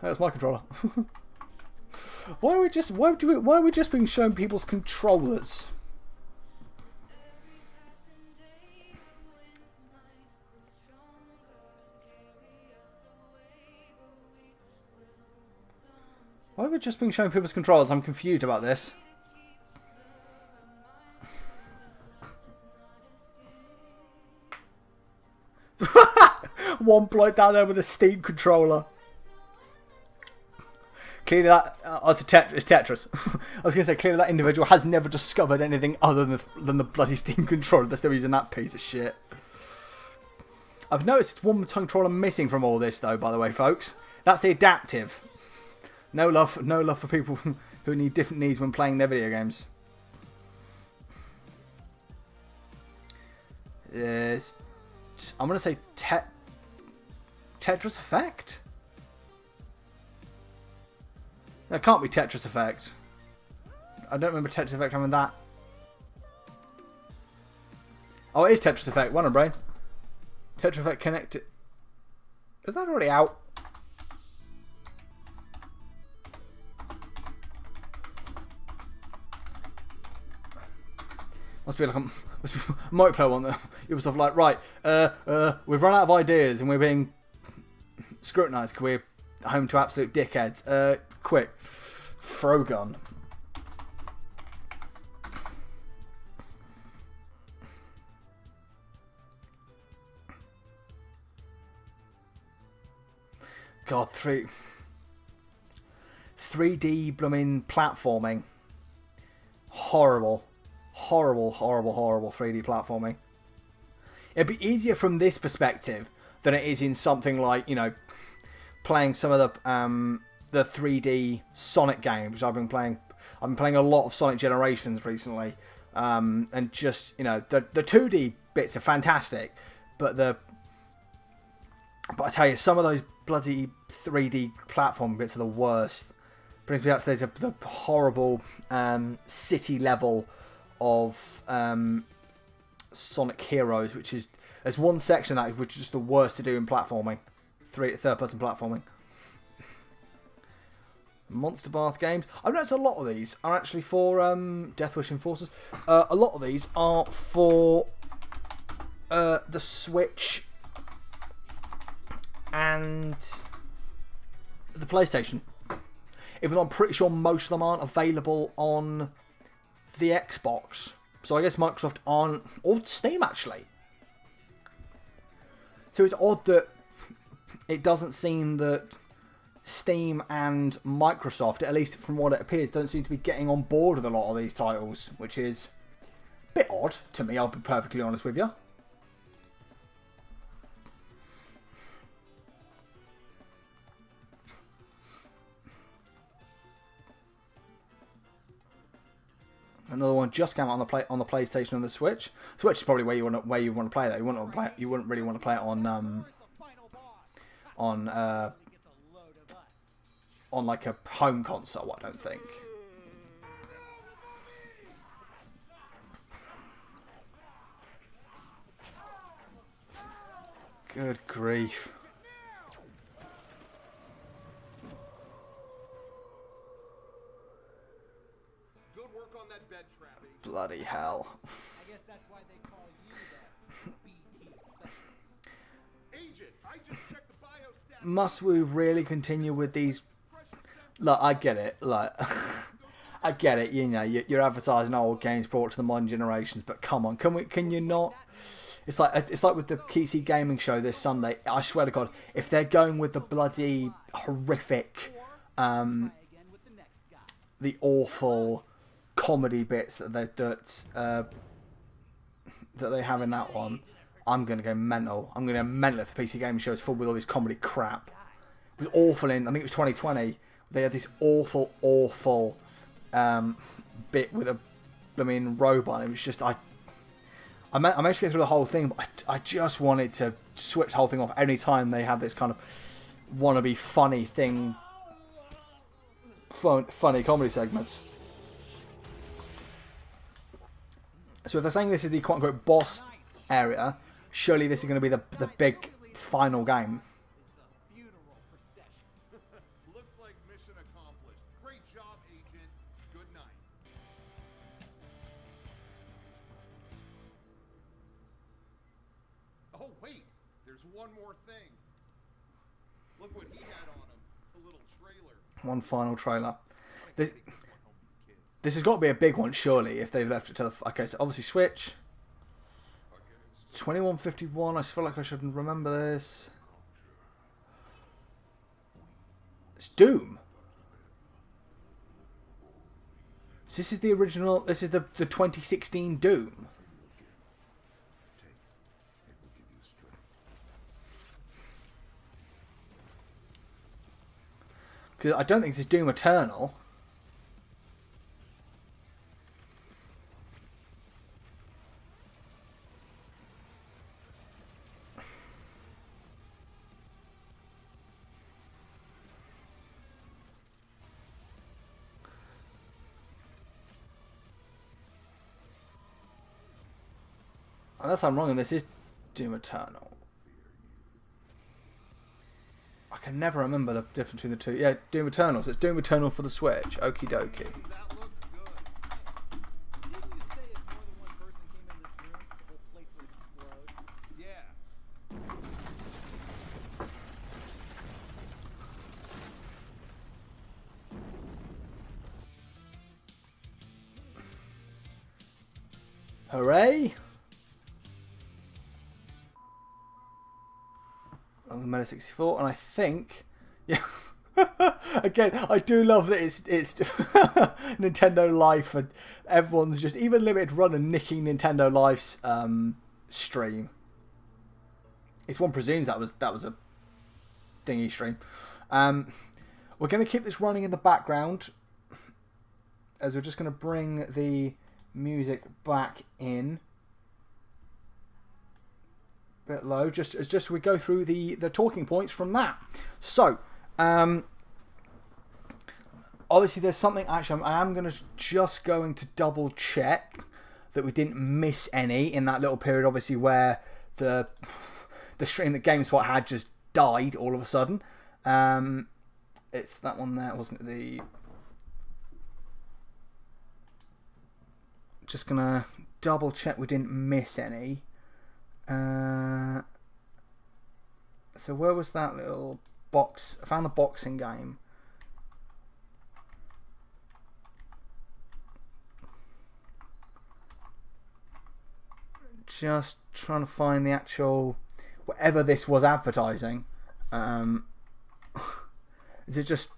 That's my controller. Why are we just being shown people's controllers? Why are we just being shown people's controllers? I'm confused about this. One bloke down there with a Steam controller. Clearly that it's Tetris. I was going to say, clearly that individual has never discovered anything other than the bloody Steam controller. They're still using that piece of shit. I've noticed one controller missing from all this, though. By the way, folks, that's the adaptive. No love for people who need different needs when playing their video games. Yes, I'm going to say Tetris Effect. That can't be Tetris Effect. I don't remember Tetris Effect having that. Oh, it is Tetris Effect. One on brain. Tetris Effect Connected. Is that already out? Must be like a multiplayer one that it was like, right, we've run out of ideas and we're being scrutinised because we're home to absolute dickheads. Quick, throw gun. God, 3D blooming platforming. Horrible. Horrible 3D platforming. It'd be easier from this perspective than it is in something like, you know, playing some of the 3D Sonic games, which I've been playing. I've been playing a lot of Sonic Generations recently, and just, you know, the 2D bits are fantastic, but I tell you, some of those bloody 3D platform bits are the worst. Brings me up to the horrible city level of Sonic Heroes, which is, there's one section of that which is just the worst to do in platforming, third-person platforming. Monster Bath games. I've noticed a lot of these are actually for Deathwish Enforcers. A lot of these are for the Switch and the PlayStation. Even though I'm pretty sure most of them aren't available on the Xbox. So I guess Microsoft aren't, or Steam actually. So it's odd that it doesn't seem that Steam and Microsoft, at least from what it appears, don't seem to be getting on board with a lot of these titles, which is a bit odd to me, I'll be perfectly honest with you. Another one just came out on the PlayStation and the Switch. Switch is probably where you want to play that. You wouldn't really want to play it on on like a home console. I don't think. Good grief. Good work on that bed trapping. Bloody hell. I guess that's why they call you the BT specialist. Agent, I just checked the biostat. Must we really continue with these? Look, I get it. Like, I get it. You know, you're advertising old games brought to the modern generations, but come on, can you not? It's like with the PC Gaming Show this Sunday. I swear to God, if they're going with the bloody horrific, the awful comedy bits that they have in that one, I'm gonna go mental. I'm gonna go mental if the PC Gaming Show is full with all this comedy crap. It was awful I think it was 2020. They had this awful bit with a robot. It was just I managed to get through the whole thing, but I just wanted to switch the whole thing off any time they have this kind of wannabe funny thing, funny comedy segments. So if they're saying this is the quote-unquote boss area, surely this is going to be the big final game. Looks like mission accomplished. Great job, Agent. Good night. Oh, wait. There's one more thing. Look what he had on him. A little trailer. One final trailer. This has got to be a big one, surely, if they've left it to the... Okay, so obviously Switch. 2151, I feel like I should remember this. It's Doom. So this is the original... This is the 2016 Doom. Because I don't think this is Doom Eternal. Unless I'm wrong and this is Doom Eternal. I can never remember the difference between the two. Yeah, Doom Eternal. So it's Doom Eternal for the Switch. Okie dokie. That looked good. Didn't you say if more than one person came in this room, the whole place would explode? Yeah. Hooray! On the Meta 64, and I think, yeah. Again, I do love that it's Nintendo Life, and everyone's just even Limited Run and nicking Nintendo Life's stream. It's one presumes that was a thingy stream. We're going to keep this running in the background, as we're just going to bring the music back in. Bit low, just as we go through the talking points from that. So, obviously there's something, actually I am just going to double check that we didn't miss any in that little period, obviously, where the stream that GameSpot had just died all of a sudden. It's that one there, wasn't it? The... Just gonna double check we didn't miss any. So where was that little box? I found the boxing game. Just trying to find the actual, whatever this was advertising. Is it just...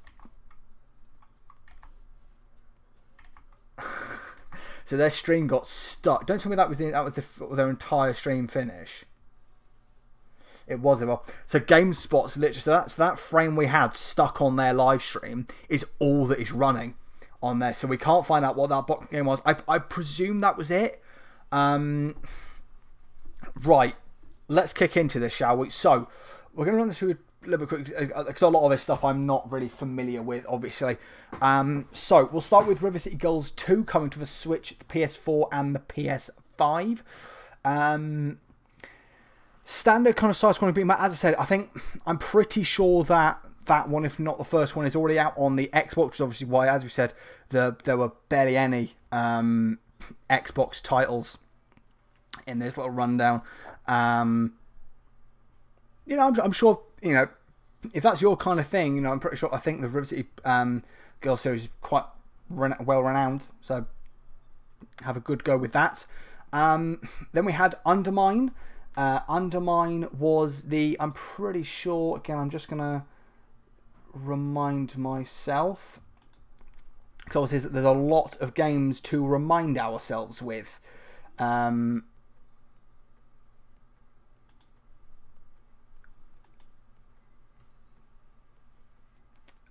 So their stream got stuck. Don't tell me that was their entire stream finish. It was. Well, so GameSpot's literally, so that frame we had stuck on their live stream is all that is running on there. So we can't find out what that box game was. I presume that was it. Right, let's kick into this, shall we? So we're going to run this through little bit quick, because a lot of this stuff I'm not really familiar with, obviously. So we'll start with River City Girls 2 coming to the Switch, the PS4 and the PS5. Standard kind of side-scrolling beat 'em up. As I said, I'm pretty sure that one, if not the first one, is already out on the Xbox, which is obviously why, as we said, there were barely any Xbox titles in this little rundown. I'm sure, if that's your kind of thing, I'm pretty sure, I think the River City Girls series is quite well renowned, so have a good go with that. Then we had Undermine. Undermine was I'm pretty sure, again, I'm just going to remind myself, because obviously there's a lot of games to remind ourselves with. So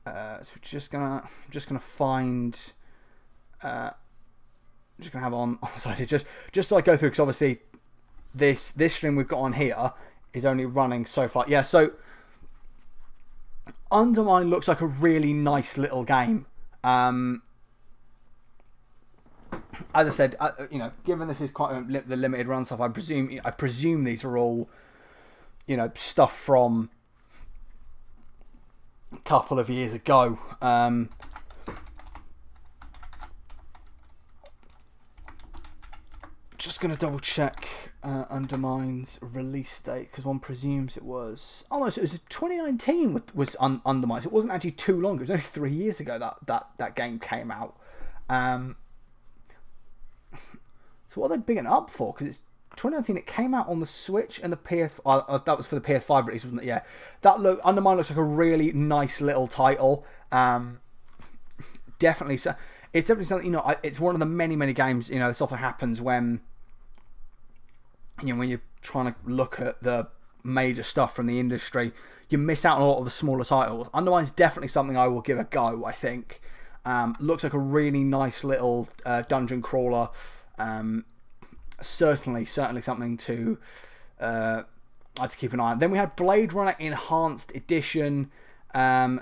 we're just gonna find, just gonna have on side here, just so I go through, because obviously this stream we've got on here is only running so far. Yeah, so Undermine looks like a really nice little game. As I said, given this is quite the limited run stuff, I presume these are all, stuff from a couple of years ago. Just going to double check Undermine's release date, because one presumes it was... Oh no, so it was 2019 was Undermine. So it wasn't actually too long. It was only 3 years ago that game came out. So what are they bigging up for? Because it's 2019, it came out on the Switch and the PS... that was for the PS5 release, wasn't it? Yeah. Undermine looks like a really nice little title. Definitely so. It's definitely something, it's one of the many, many games, this often happens when, when you're trying to look at the major stuff from the industry, you miss out on a lot of the smaller titles. Undermine's definitely something I will give a go, I think. Looks like a really nice little dungeon crawler. Certainly something to keep an eye on. Then we had Blade Runner Enhanced Edition. Now,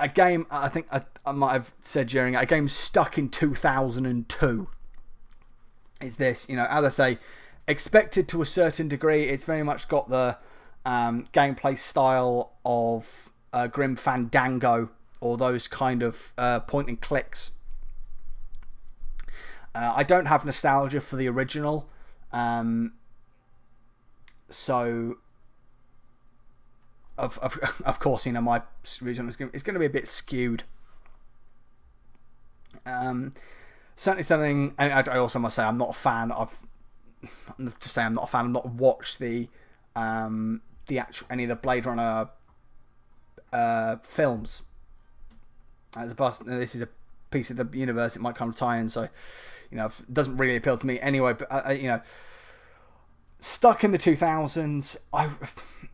a game, I think I might have said during it, a game stuck in 2002 is this. As I say, expected to a certain degree. It's very much got the gameplay style of Grim Fandango, or those kind of point and clicks. I don't have nostalgia for the original, so of course, my reason is going to be a bit skewed. Certainly something. I also must say I'm not a fan of. To say I'm not a fan. I've not watched the actual any of the Blade Runner films. As a person, this is a piece of the universe. It might kind of tie in, so it doesn't really appeal to me anyway. But stuck in the 2000s,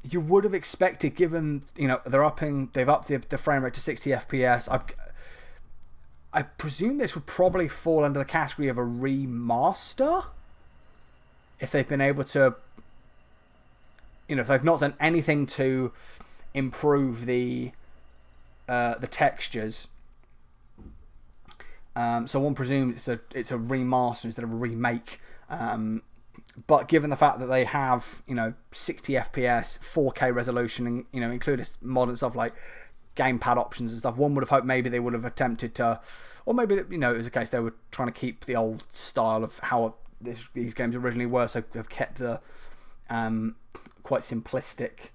you would have expected, given they've upped the frame rate to 60 FPS. I presume this would probably fall under the category of a remaster, if they've been able to, if they've not done anything to improve the textures. So one presumes it's a remaster instead of a remake. But given the fact that they have 60 FPS, 4K resolution, and include modern stuff like gamepad options and stuff, one would have hoped maybe they would have attempted to, or maybe it was a case they were trying to keep the old style of how these games originally were, so have kept the quite simplistic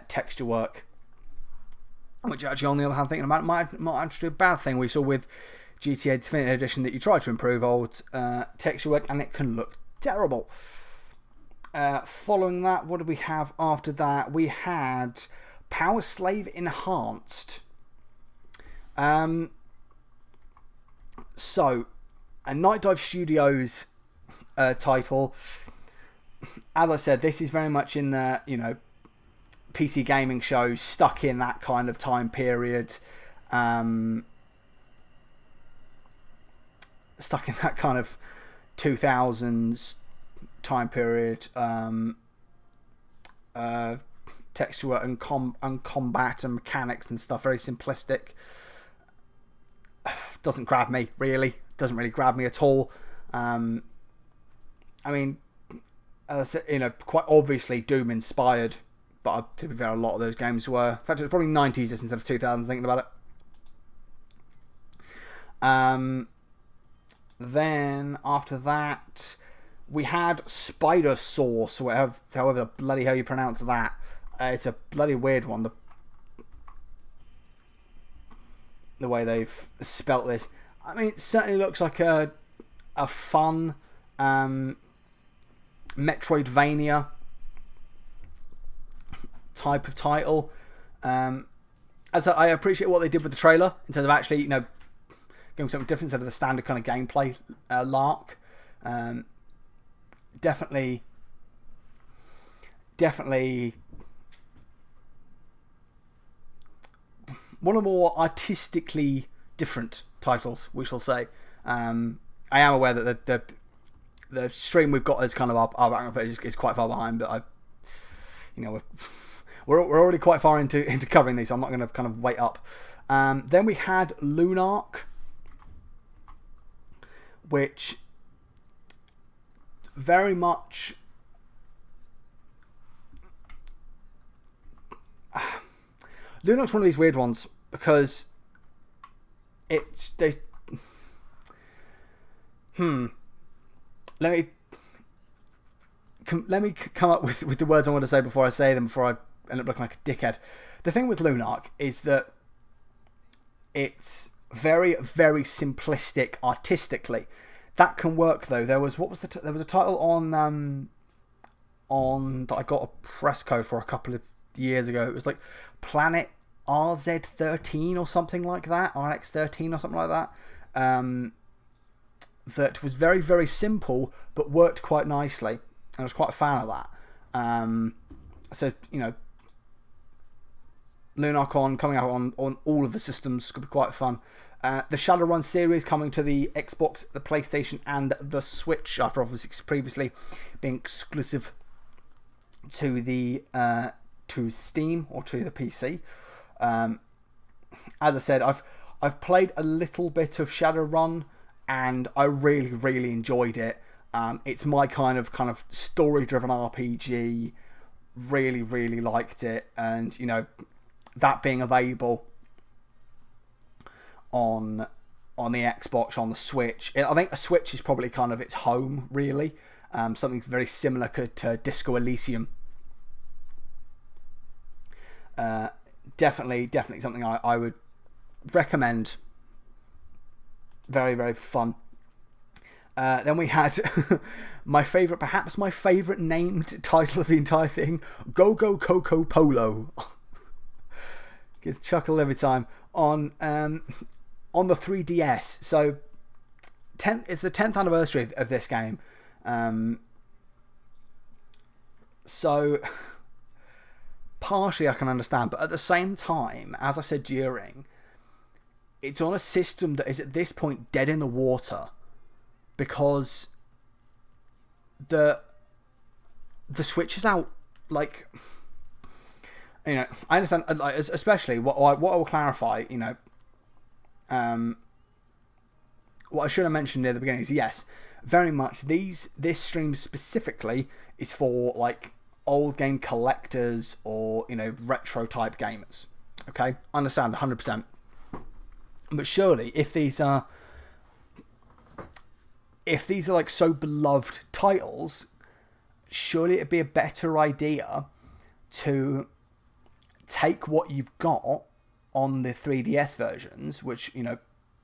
texture work, which actually, on the other hand, thinking about it, might not actually be a bad thing. We saw with GTA Definitive Edition that you try to improve old texture work and it can look terrible. Following that, what did we have after that? We had Power Slave Enhanced. So, a Night Dive Studios title. As I said, this is very much in the PC gaming shows, stuck in that kind of time period. Stuck in that kind of 2000s time period. texture and combat and mechanics and stuff. Very simplistic. Doesn't grab me, really. Doesn't really grab me at all. I mean, as I said, you know, quite obviously Doom inspired, but to be fair, a lot of those games were. In fact, it was probably 90s instead of 2000s, thinking about it. Then after that, we had Spider Sauce, or however the bloody hell you pronounce that. It's a bloody weird one. The way they've spelt this. I mean, it certainly looks like a fun Metroidvania type of title. As I appreciate what they did with the trailer in terms of actually, you know, going something different instead of the standard kind of gameplay lark. Definitely one of the more artistically different titles, we shall say. I am aware that the stream we've got as kind of our background footage is quite far behind, but we're already quite far into covering these, so I'm not going to kind of wait up. Then we had Lunark, which very much Lunark's one of these weird ones because let me come up with the words I want to say before I say them, before I end up looking like a dickhead. The thing with Lunark is that it's very, very simplistic artistically. That can work though. There was there was a title on that I got a press code for a couple of years ago. It was like Planet RZ13 or something like that, RX13 or something like that. That was very, very simple but worked quite nicely. I was quite a fan of that. So, you know, Lunark coming out on all of the systems could be quite fun. The Shadowrun series coming to the Xbox, the PlayStation, and the Switch after obviously previously being exclusive to the to Steam or to the PC. As I said, I've played a little bit of Shadowrun and I really, really enjoyed it. It's my kind of story-driven RPG. Really, really liked it, and you know, that being available on the Xbox, on the Switch. I think the Switch is probably kind of its home, really. Something very similar to Disco Elysium. Definitely something I would recommend. Very, very fun. Then we had perhaps my favourite named title of the entire thing, Go Go Coco Polo. Gets chuckle every time. On the 3DS. So it's the 10th anniversary of this game. So partially I can understand, but at the same time, as I said during, it's on a system that is at this point dead in the water because the Switch is out. Like, you know, I understand, like, especially what I will clarify, you know, what I should have mentioned near the beginning is, yes, very much this stream specifically is for like old game collectors or, you know, retro type gamers. Okay, understand 100%. But surely, if these are like so beloved titles, surely it'd be a better idea to take what you've got on the 3DS versions, which, you know,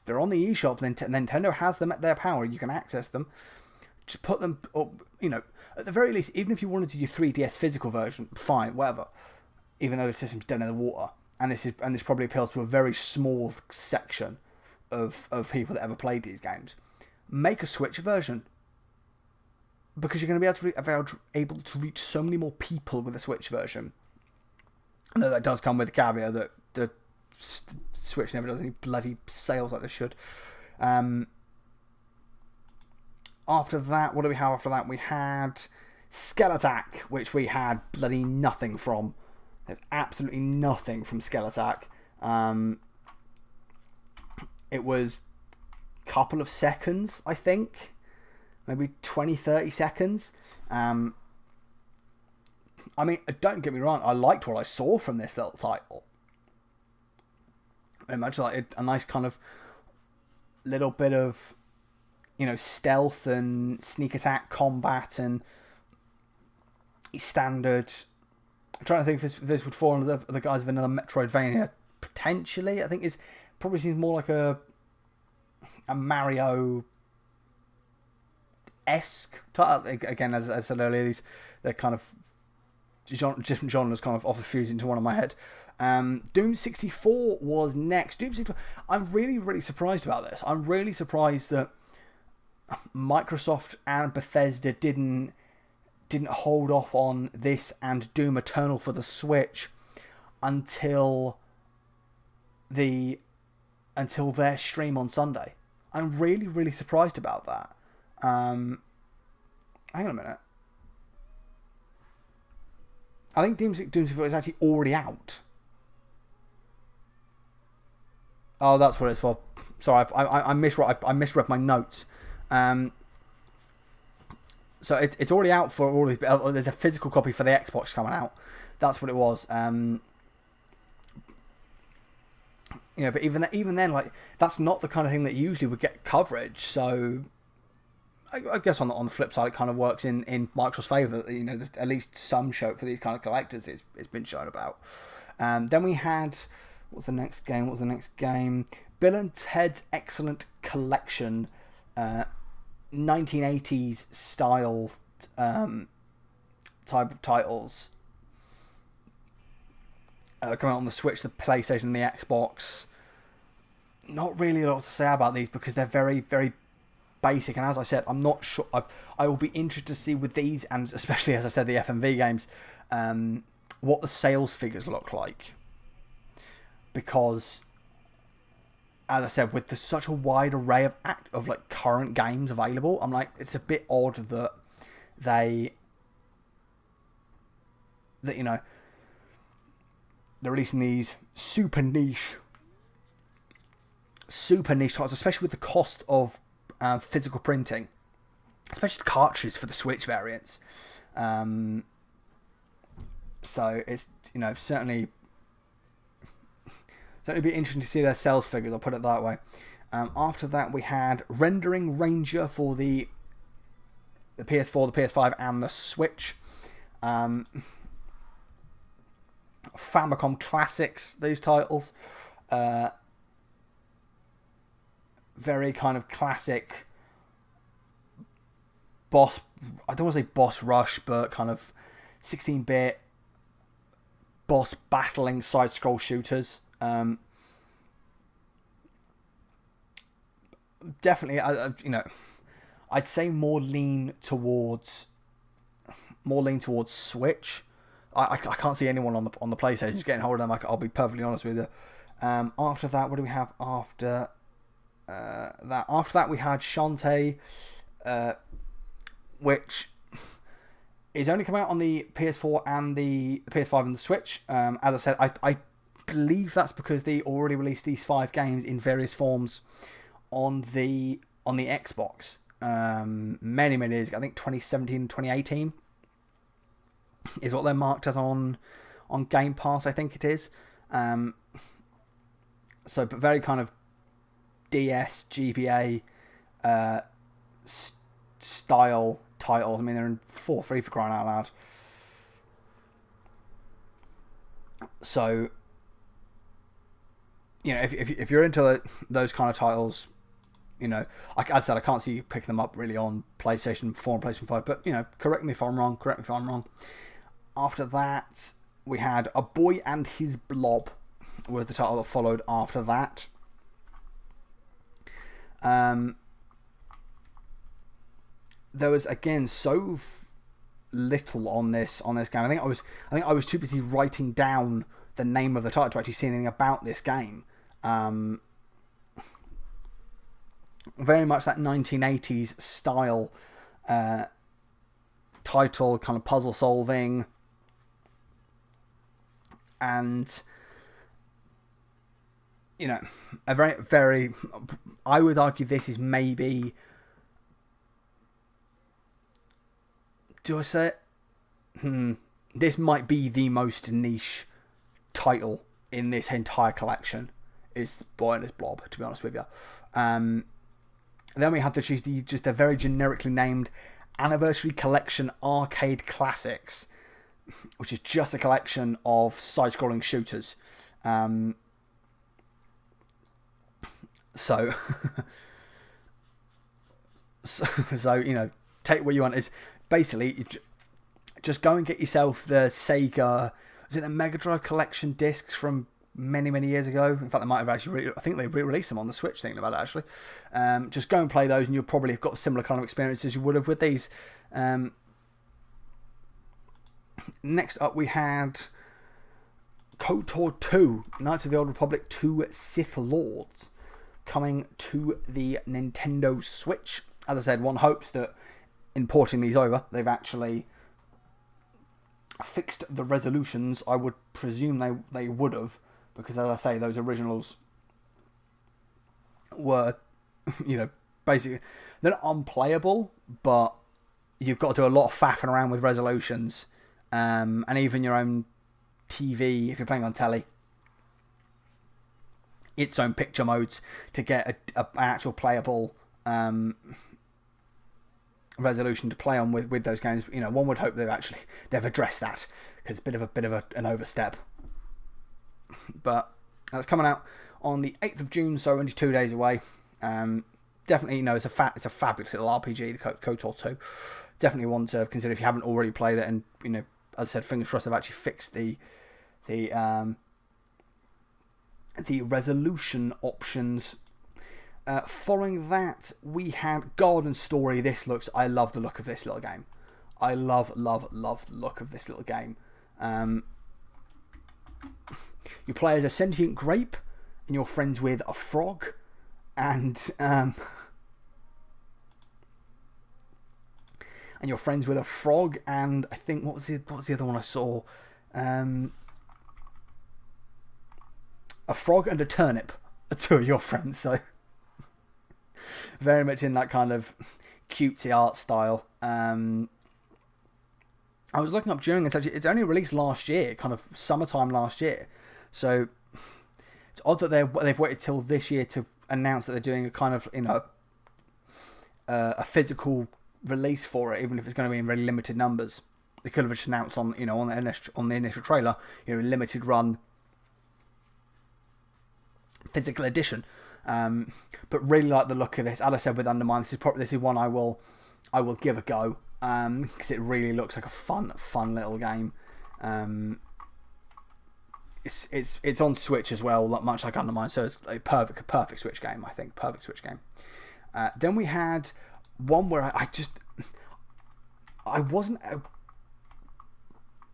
they're on the eShop, Nintendo has them at their power, you can access them, just put them, or, you know, at the very least, even if you wanted to do your 3DS physical version, fine, whatever, even though the system's dead in the water, and this probably appeals to a very small section of people that ever played these games, make a Switch version, because you're going to be able to reach so many more people with a Switch version. No, that does come with the caveat that the Switch never does any bloody sales like they should. After that, what do we have after that? We had Skeletak, which we had bloody nothing from. There's absolutely nothing from Skeletak. It was a couple of seconds, I think. Maybe 20, 30 seconds. I mean, don't get me wrong, I liked what I saw from this little title. Very much like a nice kind of little bit of, you know, stealth and sneak attack combat and standard. I'm trying to think if this would fall under the guise of another Metroidvania. Potentially, I think it probably seems more like a Mario-esque. Again, as I said earlier, they're kind of different genres kind of fused into one in my head. Doom 64 was next. Doom 64. I'm really, really surprised about this. I'm really surprised that Microsoft and Bethesda didn't hold off on this and Doom Eternal for the Switch until their stream on Sunday. I'm really, really surprised about that. Hang on a minute. I think Doom 64 is actually already out. Oh, that's what it's for. Sorry, I misread my notes. So it's already out for all these. There's a physical copy for the Xbox coming out. That's what it was. You know, but even then, like, that's not the kind of thing that usually would get coverage. So I guess on the flip side, it kind of works in Microsoft's favour that, you know, at least some show for these kind of collectors it's been shown about. Then we had what's the next game? Bill and Ted's Excellent Collection, 1980s style type of titles. Coming out on the Switch, the PlayStation, and the Xbox. Not really a lot to say about these because they're very, very basic. And as I said, I'm not sure. I will be interested to see with these, and especially as I said, the FMV games, what the sales figures look like. Because, as I said, with such a wide array of like current games available, I'm like, it's a bit odd that you know, they're releasing these super niche titles, especially with the cost of physical printing, especially the cartridges for the Switch variants. So it's, you know, certainly be interesting to see their sales figures, I'll put it that way. After that, we had Rendering Ranger for the PS4, the PS5, and the Switch. Famicom Classics, these titles. Very kind of classic boss, I don't want to say boss rush, but kind of 16-bit boss battling side-scroll shooters. Definitely, you know, I'd say more lean towards Switch. I can't see anyone on the PlayStation just getting hold of them. I'll be perfectly honest with you. After that, what do we have after that? After that, we had Shantae, which is only come out on the PS4 and the PS5 and the Switch. As I said, I believe that's because they already released these 5 games in various forms on the Xbox many years ago. I think 2017 and 2018 is what they're marked as on Game Pass, I think it is. So, but very kind of DS, GBA style titles. I mean, they're in 4-3 for crying out loud. So, you know, if you're into those kind of titles, you know, as I said, I can't see you picking them up really on PlayStation 4 and PlayStation 5, but, you know, correct me if I'm wrong. After that, we had A Boy and His Blob, was the title that followed after that. There was, again, so little on this game. I think I was too busy writing down the name of the title to actually see anything about this game. Very much that 1980s style title, kind of puzzle solving, and you know, a very, very, I would argue this is maybe, do I say it? This might be the most niche title in this entire collection, is Boy and His Blob, to be honest with you. Then we have just a very generically named Anniversary Collection Arcade Classics, which is just a collection of side-scrolling shooters. So, you know, take what you want. Is basically you just go and get yourself the Sega, is it the Mega Drive collection discs from many, many years ago? In fact, they might have actually, I think they re-released them on the Switch, thinking about it actually. Just go and play those, and you'll probably have got a similar kind of experience as you would have with these. Next up, we had KOTOR 2, Knights of the Old Republic 2 Sith Lords, coming to the Nintendo Switch. As I said, one hopes that in porting these over, they've actually fixed the resolutions. I would presume they would have, because as I say, those originals were, you know, basically, they're not unplayable, but you've got to do a lot of faffing around with resolutions, and even your own TV, if you're playing on telly, its own picture modes to get an actual playable resolution to play on with those games. You know, one would hope they've addressed that, because it's a bit of an overstep. But that's coming out on the 8th of June, so only 2 days away. Definitely, you know, it's a fabulous little RPG, the KOTOR 2. Definitely one to consider if you haven't already played it. And, you know, as I said, fingers crossed they've actually fixed the resolution options. Following that, we had Garden Story. I love the look of this little game. I love the look of this little game. You play as a sentient grape, and you're friends with a frog, and you're friends with a frog, and I think what was the other one I saw? A frog and a turnip are two of your friends. So very much in that kind of cutesy art style. I was looking up during it. It's only released last year, kind of summertime last year. So it's odd that they've waited till this year to announce that they're doing a kind of, you know, a physical release for it, even if it's going to be in really limited numbers. They could have just announced on the initial trailer, you know, limited run physical edition. But really like the look of this. As I said with Undermine, this is one I will give a go, because it really looks like a fun little game. It's on Switch as well, much like Undermine, so it's a perfect Switch game, I think. Perfect Switch game. Then we had one where I wasn't.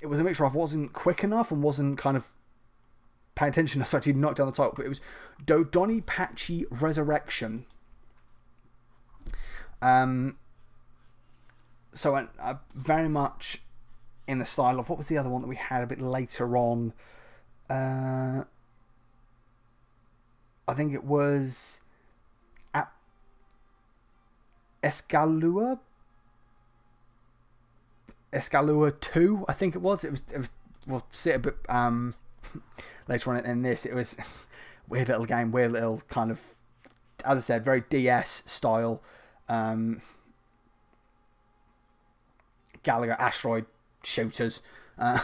It was a mixture of I wasn't quick enough and wasn't kind of paying attention enough to actually knock down the title, but it was Dodonpachi Resurrection. So very much in the style of, what was the other one that we had a bit later on? I think it was Escalua 2, I think it was. It was we'll see it a bit later on in this. It was weird little game, weird little kind of, as I said, very DS style. Galaga asteroid shooters. As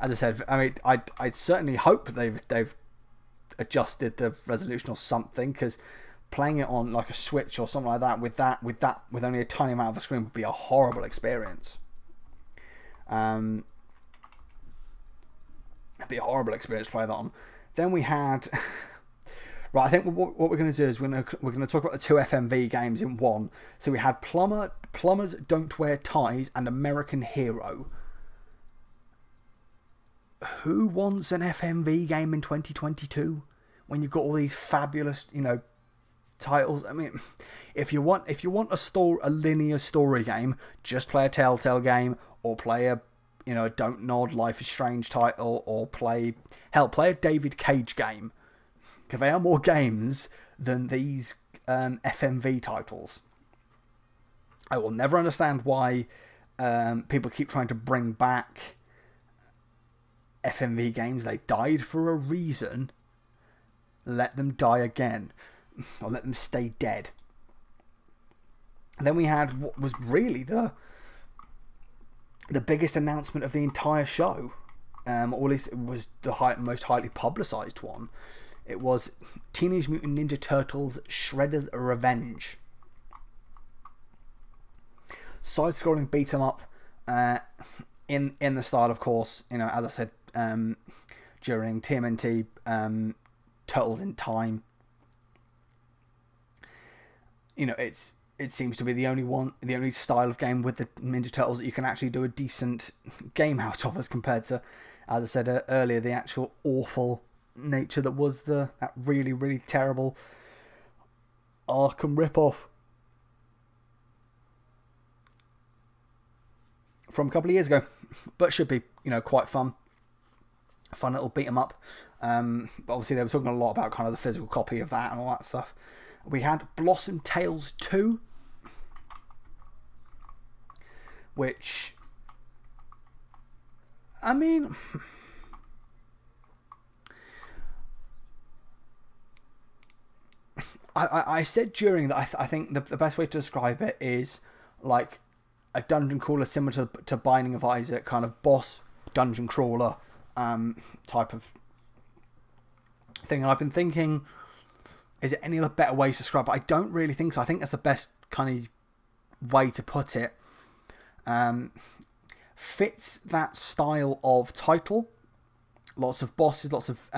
I said, I mean, I certainly hope they've adjusted the resolution or something, because playing it on like a Switch or something like that with only a tiny amount of the screen would be a horrible experience. It'd be a horrible experience to play that on. Then we had right. I think what we're going to do is we're going to talk about the two FMV games in one. So we had Plumbers Don't Wear Ties and American Hero. Who wants an FMV game in 2022 when you've got all these fabulous, you know, titles. I mean, if you want a linear story game, just play a Telltale game, or play a Don't Nod, Life is Strange title, or play a David Cage game, because they are more games than these FMV titles. I will never understand why people keep trying to bring back FMV games. They died for a reason. Let them die again, or let them stay dead. And then we had what was really the biggest announcement of the entire show, or at least it was the most highly publicized one. It was Teenage Mutant Ninja Turtles Shredder's Revenge. Side-scrolling beat 'em up, in the style, of course, as I said, during TMNT, Turtles in Time. It seems to be the only style of game with the Ninja Turtles that you can actually do a decent game out of, as compared to, as I said earlier, the actual awful nature that was that really, really terrible Arkham ripoff from a couple of years ago. But should be, quite fun little beat 'em up. But obviously they were talking a lot about kind of the physical copy of that and all that stuff. We had Blossom Tales 2, which, I mean, I said during that I think the best way to describe it is like a dungeon crawler similar to Binding of Isaac, kind of boss dungeon crawler type of thing. And I've been thinking, is there any other better ways to describe it? I don't really think so. I think that's the best kind of way to put it. Fits that style of title. Lots of bosses, lots of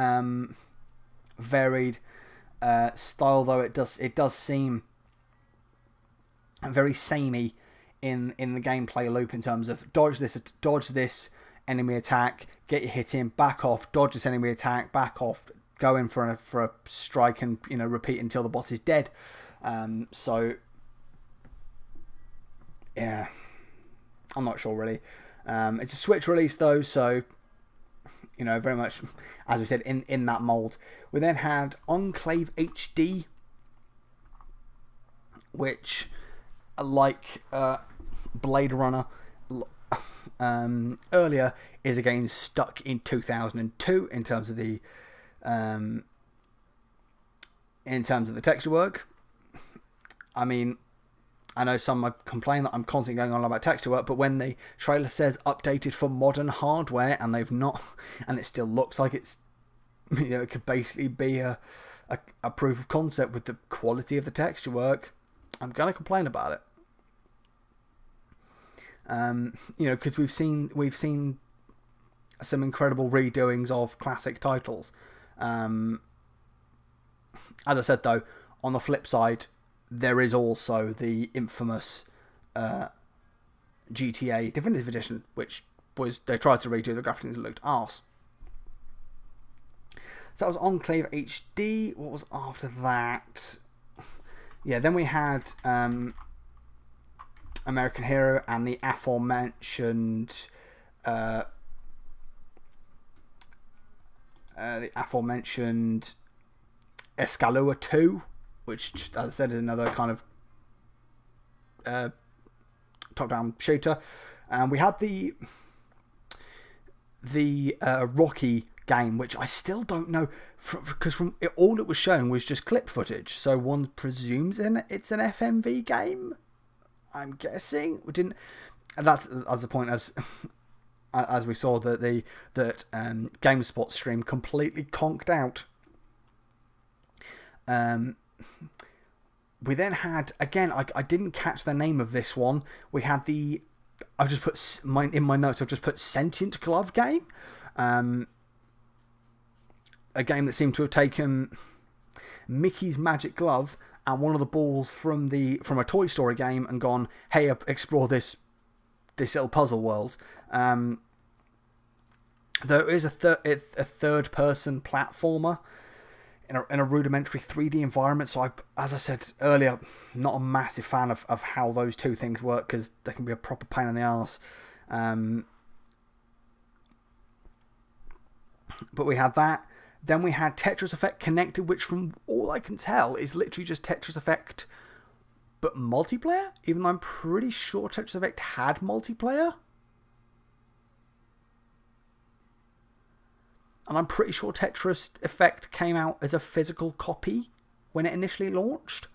varied style, though it does seem very samey in the gameplay loop, in terms of dodge this enemy attack, get your hit in, back off, dodge this enemy attack, back off, go in for a strike, and repeat until the boss is dead. So yeah, I'm not sure really. It's a Switch release though, so very much, as we said, in that mold. We then had Enclave HD, which, like Blade Runner earlier, is again stuck in 2002 in terms of the texture work. I mean, I know some might complain that I'm constantly going on about texture work, but when the trailer says updated for modern hardware, and they've not, and it still looks like it's, it could basically be a proof of concept with the quality of the texture work, I'm gonna complain about it. Because we've seen some incredible redoings of classic titles. As I said though, on the flip side, there is also the infamous GTA Definitive Edition, which was, they tried to redo the graphics and it looked arse. So that was Enclave HD. What was after that? Yeah, then we had American Hero and the aforementioned Escalua 2, which, as I said, is another kind of top-down shooter. And we had the Rocky game, which I still don't know, because from all it was showing was just clip footage. So one presumes it's an FMV game, I'm guessing. We didn't. That's the point, as we saw that GameSpot stream completely conked out. We then had, again, I didn't catch the name of this one. We had I've just put in my notes. I've just put Sentient Glove game. A game that seemed to have taken Mickey's Magic Glove and one of the balls from a Toy Story game and gone, hey, explore this little puzzle world. There is a third person platformer. in a rudimentary 3D environment. So as I said earlier, not a massive fan of how those two things work, because they can be a proper pain in the arse. But we had that. Then we had Tetris Effect Connected, which from all I can tell is literally just Tetris Effect but multiplayer, even though I'm pretty sure Tetris Effect had multiplayer. And I'm pretty sure Tetris Effect came out as a physical copy when it initially launched.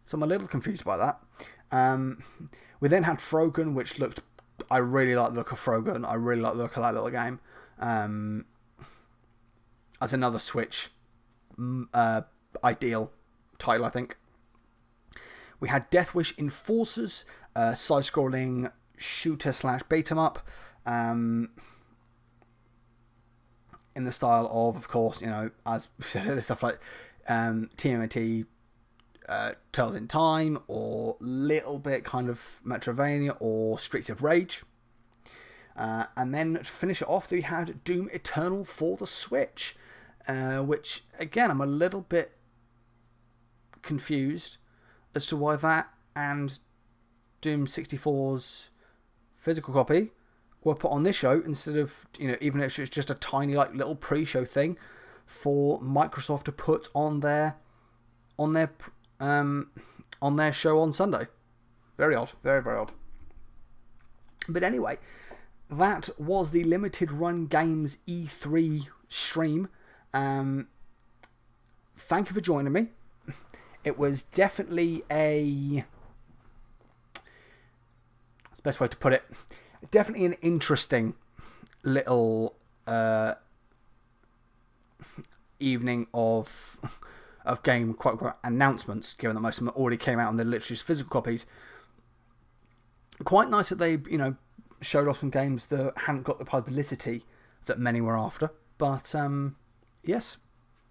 So I'm a little confused by that. We then had Frogan, which looked... I really like the look of Frogan. I really like the look of that little game. As another Switch ideal title, I think. We had Death Wish Enforcers, side-scrolling shooter / beat 'em up. In the style of course, you know, as we said, stuff like TMNT, Turtles in Time, or little bit kind of Metroidvania, or Streets of Rage. And then to finish it off, we had Doom Eternal for the Switch, which, again, I'm a little bit confused as to why that and Doom 64's physical copy were put on this show instead of, you know, even if it's just a tiny like little pre-show thing for Microsoft to put on their show on Sunday. Very odd, very, very odd. But anyway, that was the Limited Run Games E3 stream. Thank you for joining me. It was definitely that's the best way to put it. Definitely an interesting little evening of game quote announcements, given that most of them already came out and they're literally just physical copies. Quite nice that they, you know, showed off some games that hadn't got the publicity that many were after. But yes,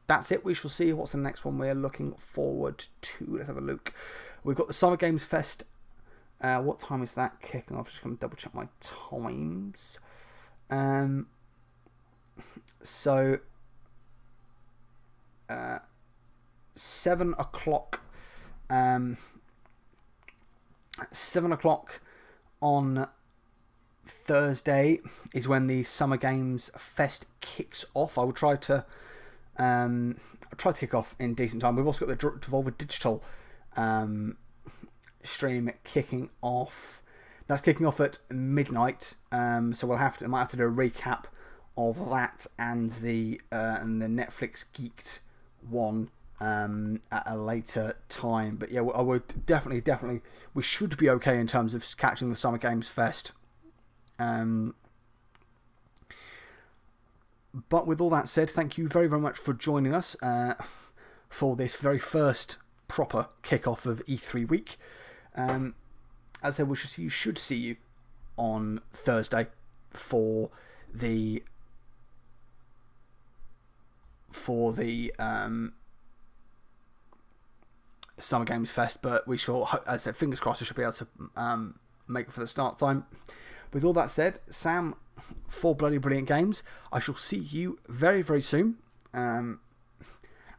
that's it. We shall see what's the next one we're looking forward to. Let's have a look. We've got the Summer Games Fest. What time is that kicking off? Just going to double check my times. So 7 o'clock. 7 o'clock on Thursday is when the Summer Games Fest kicks off. I will try to kick off in decent time. We've also got the Devolver Digital stream kicking off. That's kicking off at midnight. So I might have to do a recap of that and the Netflix Geeked one at a later time. But yeah, I would definitely we should be okay in terms of catching the Summer Games Fest. But with all that said, thank you very, very much for joining us for this very first proper kickoff of E3 week. As I said, we should see you on Thursday for the Summer Games Fest, but we shall, as I said, fingers crossed, we should be able to make it for the start time. With all that said, Sam, for Bloody Brilliant Games, I shall see you very, very soon as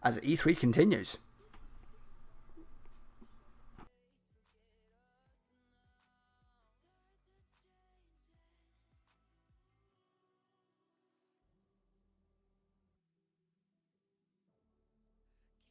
E3 continues.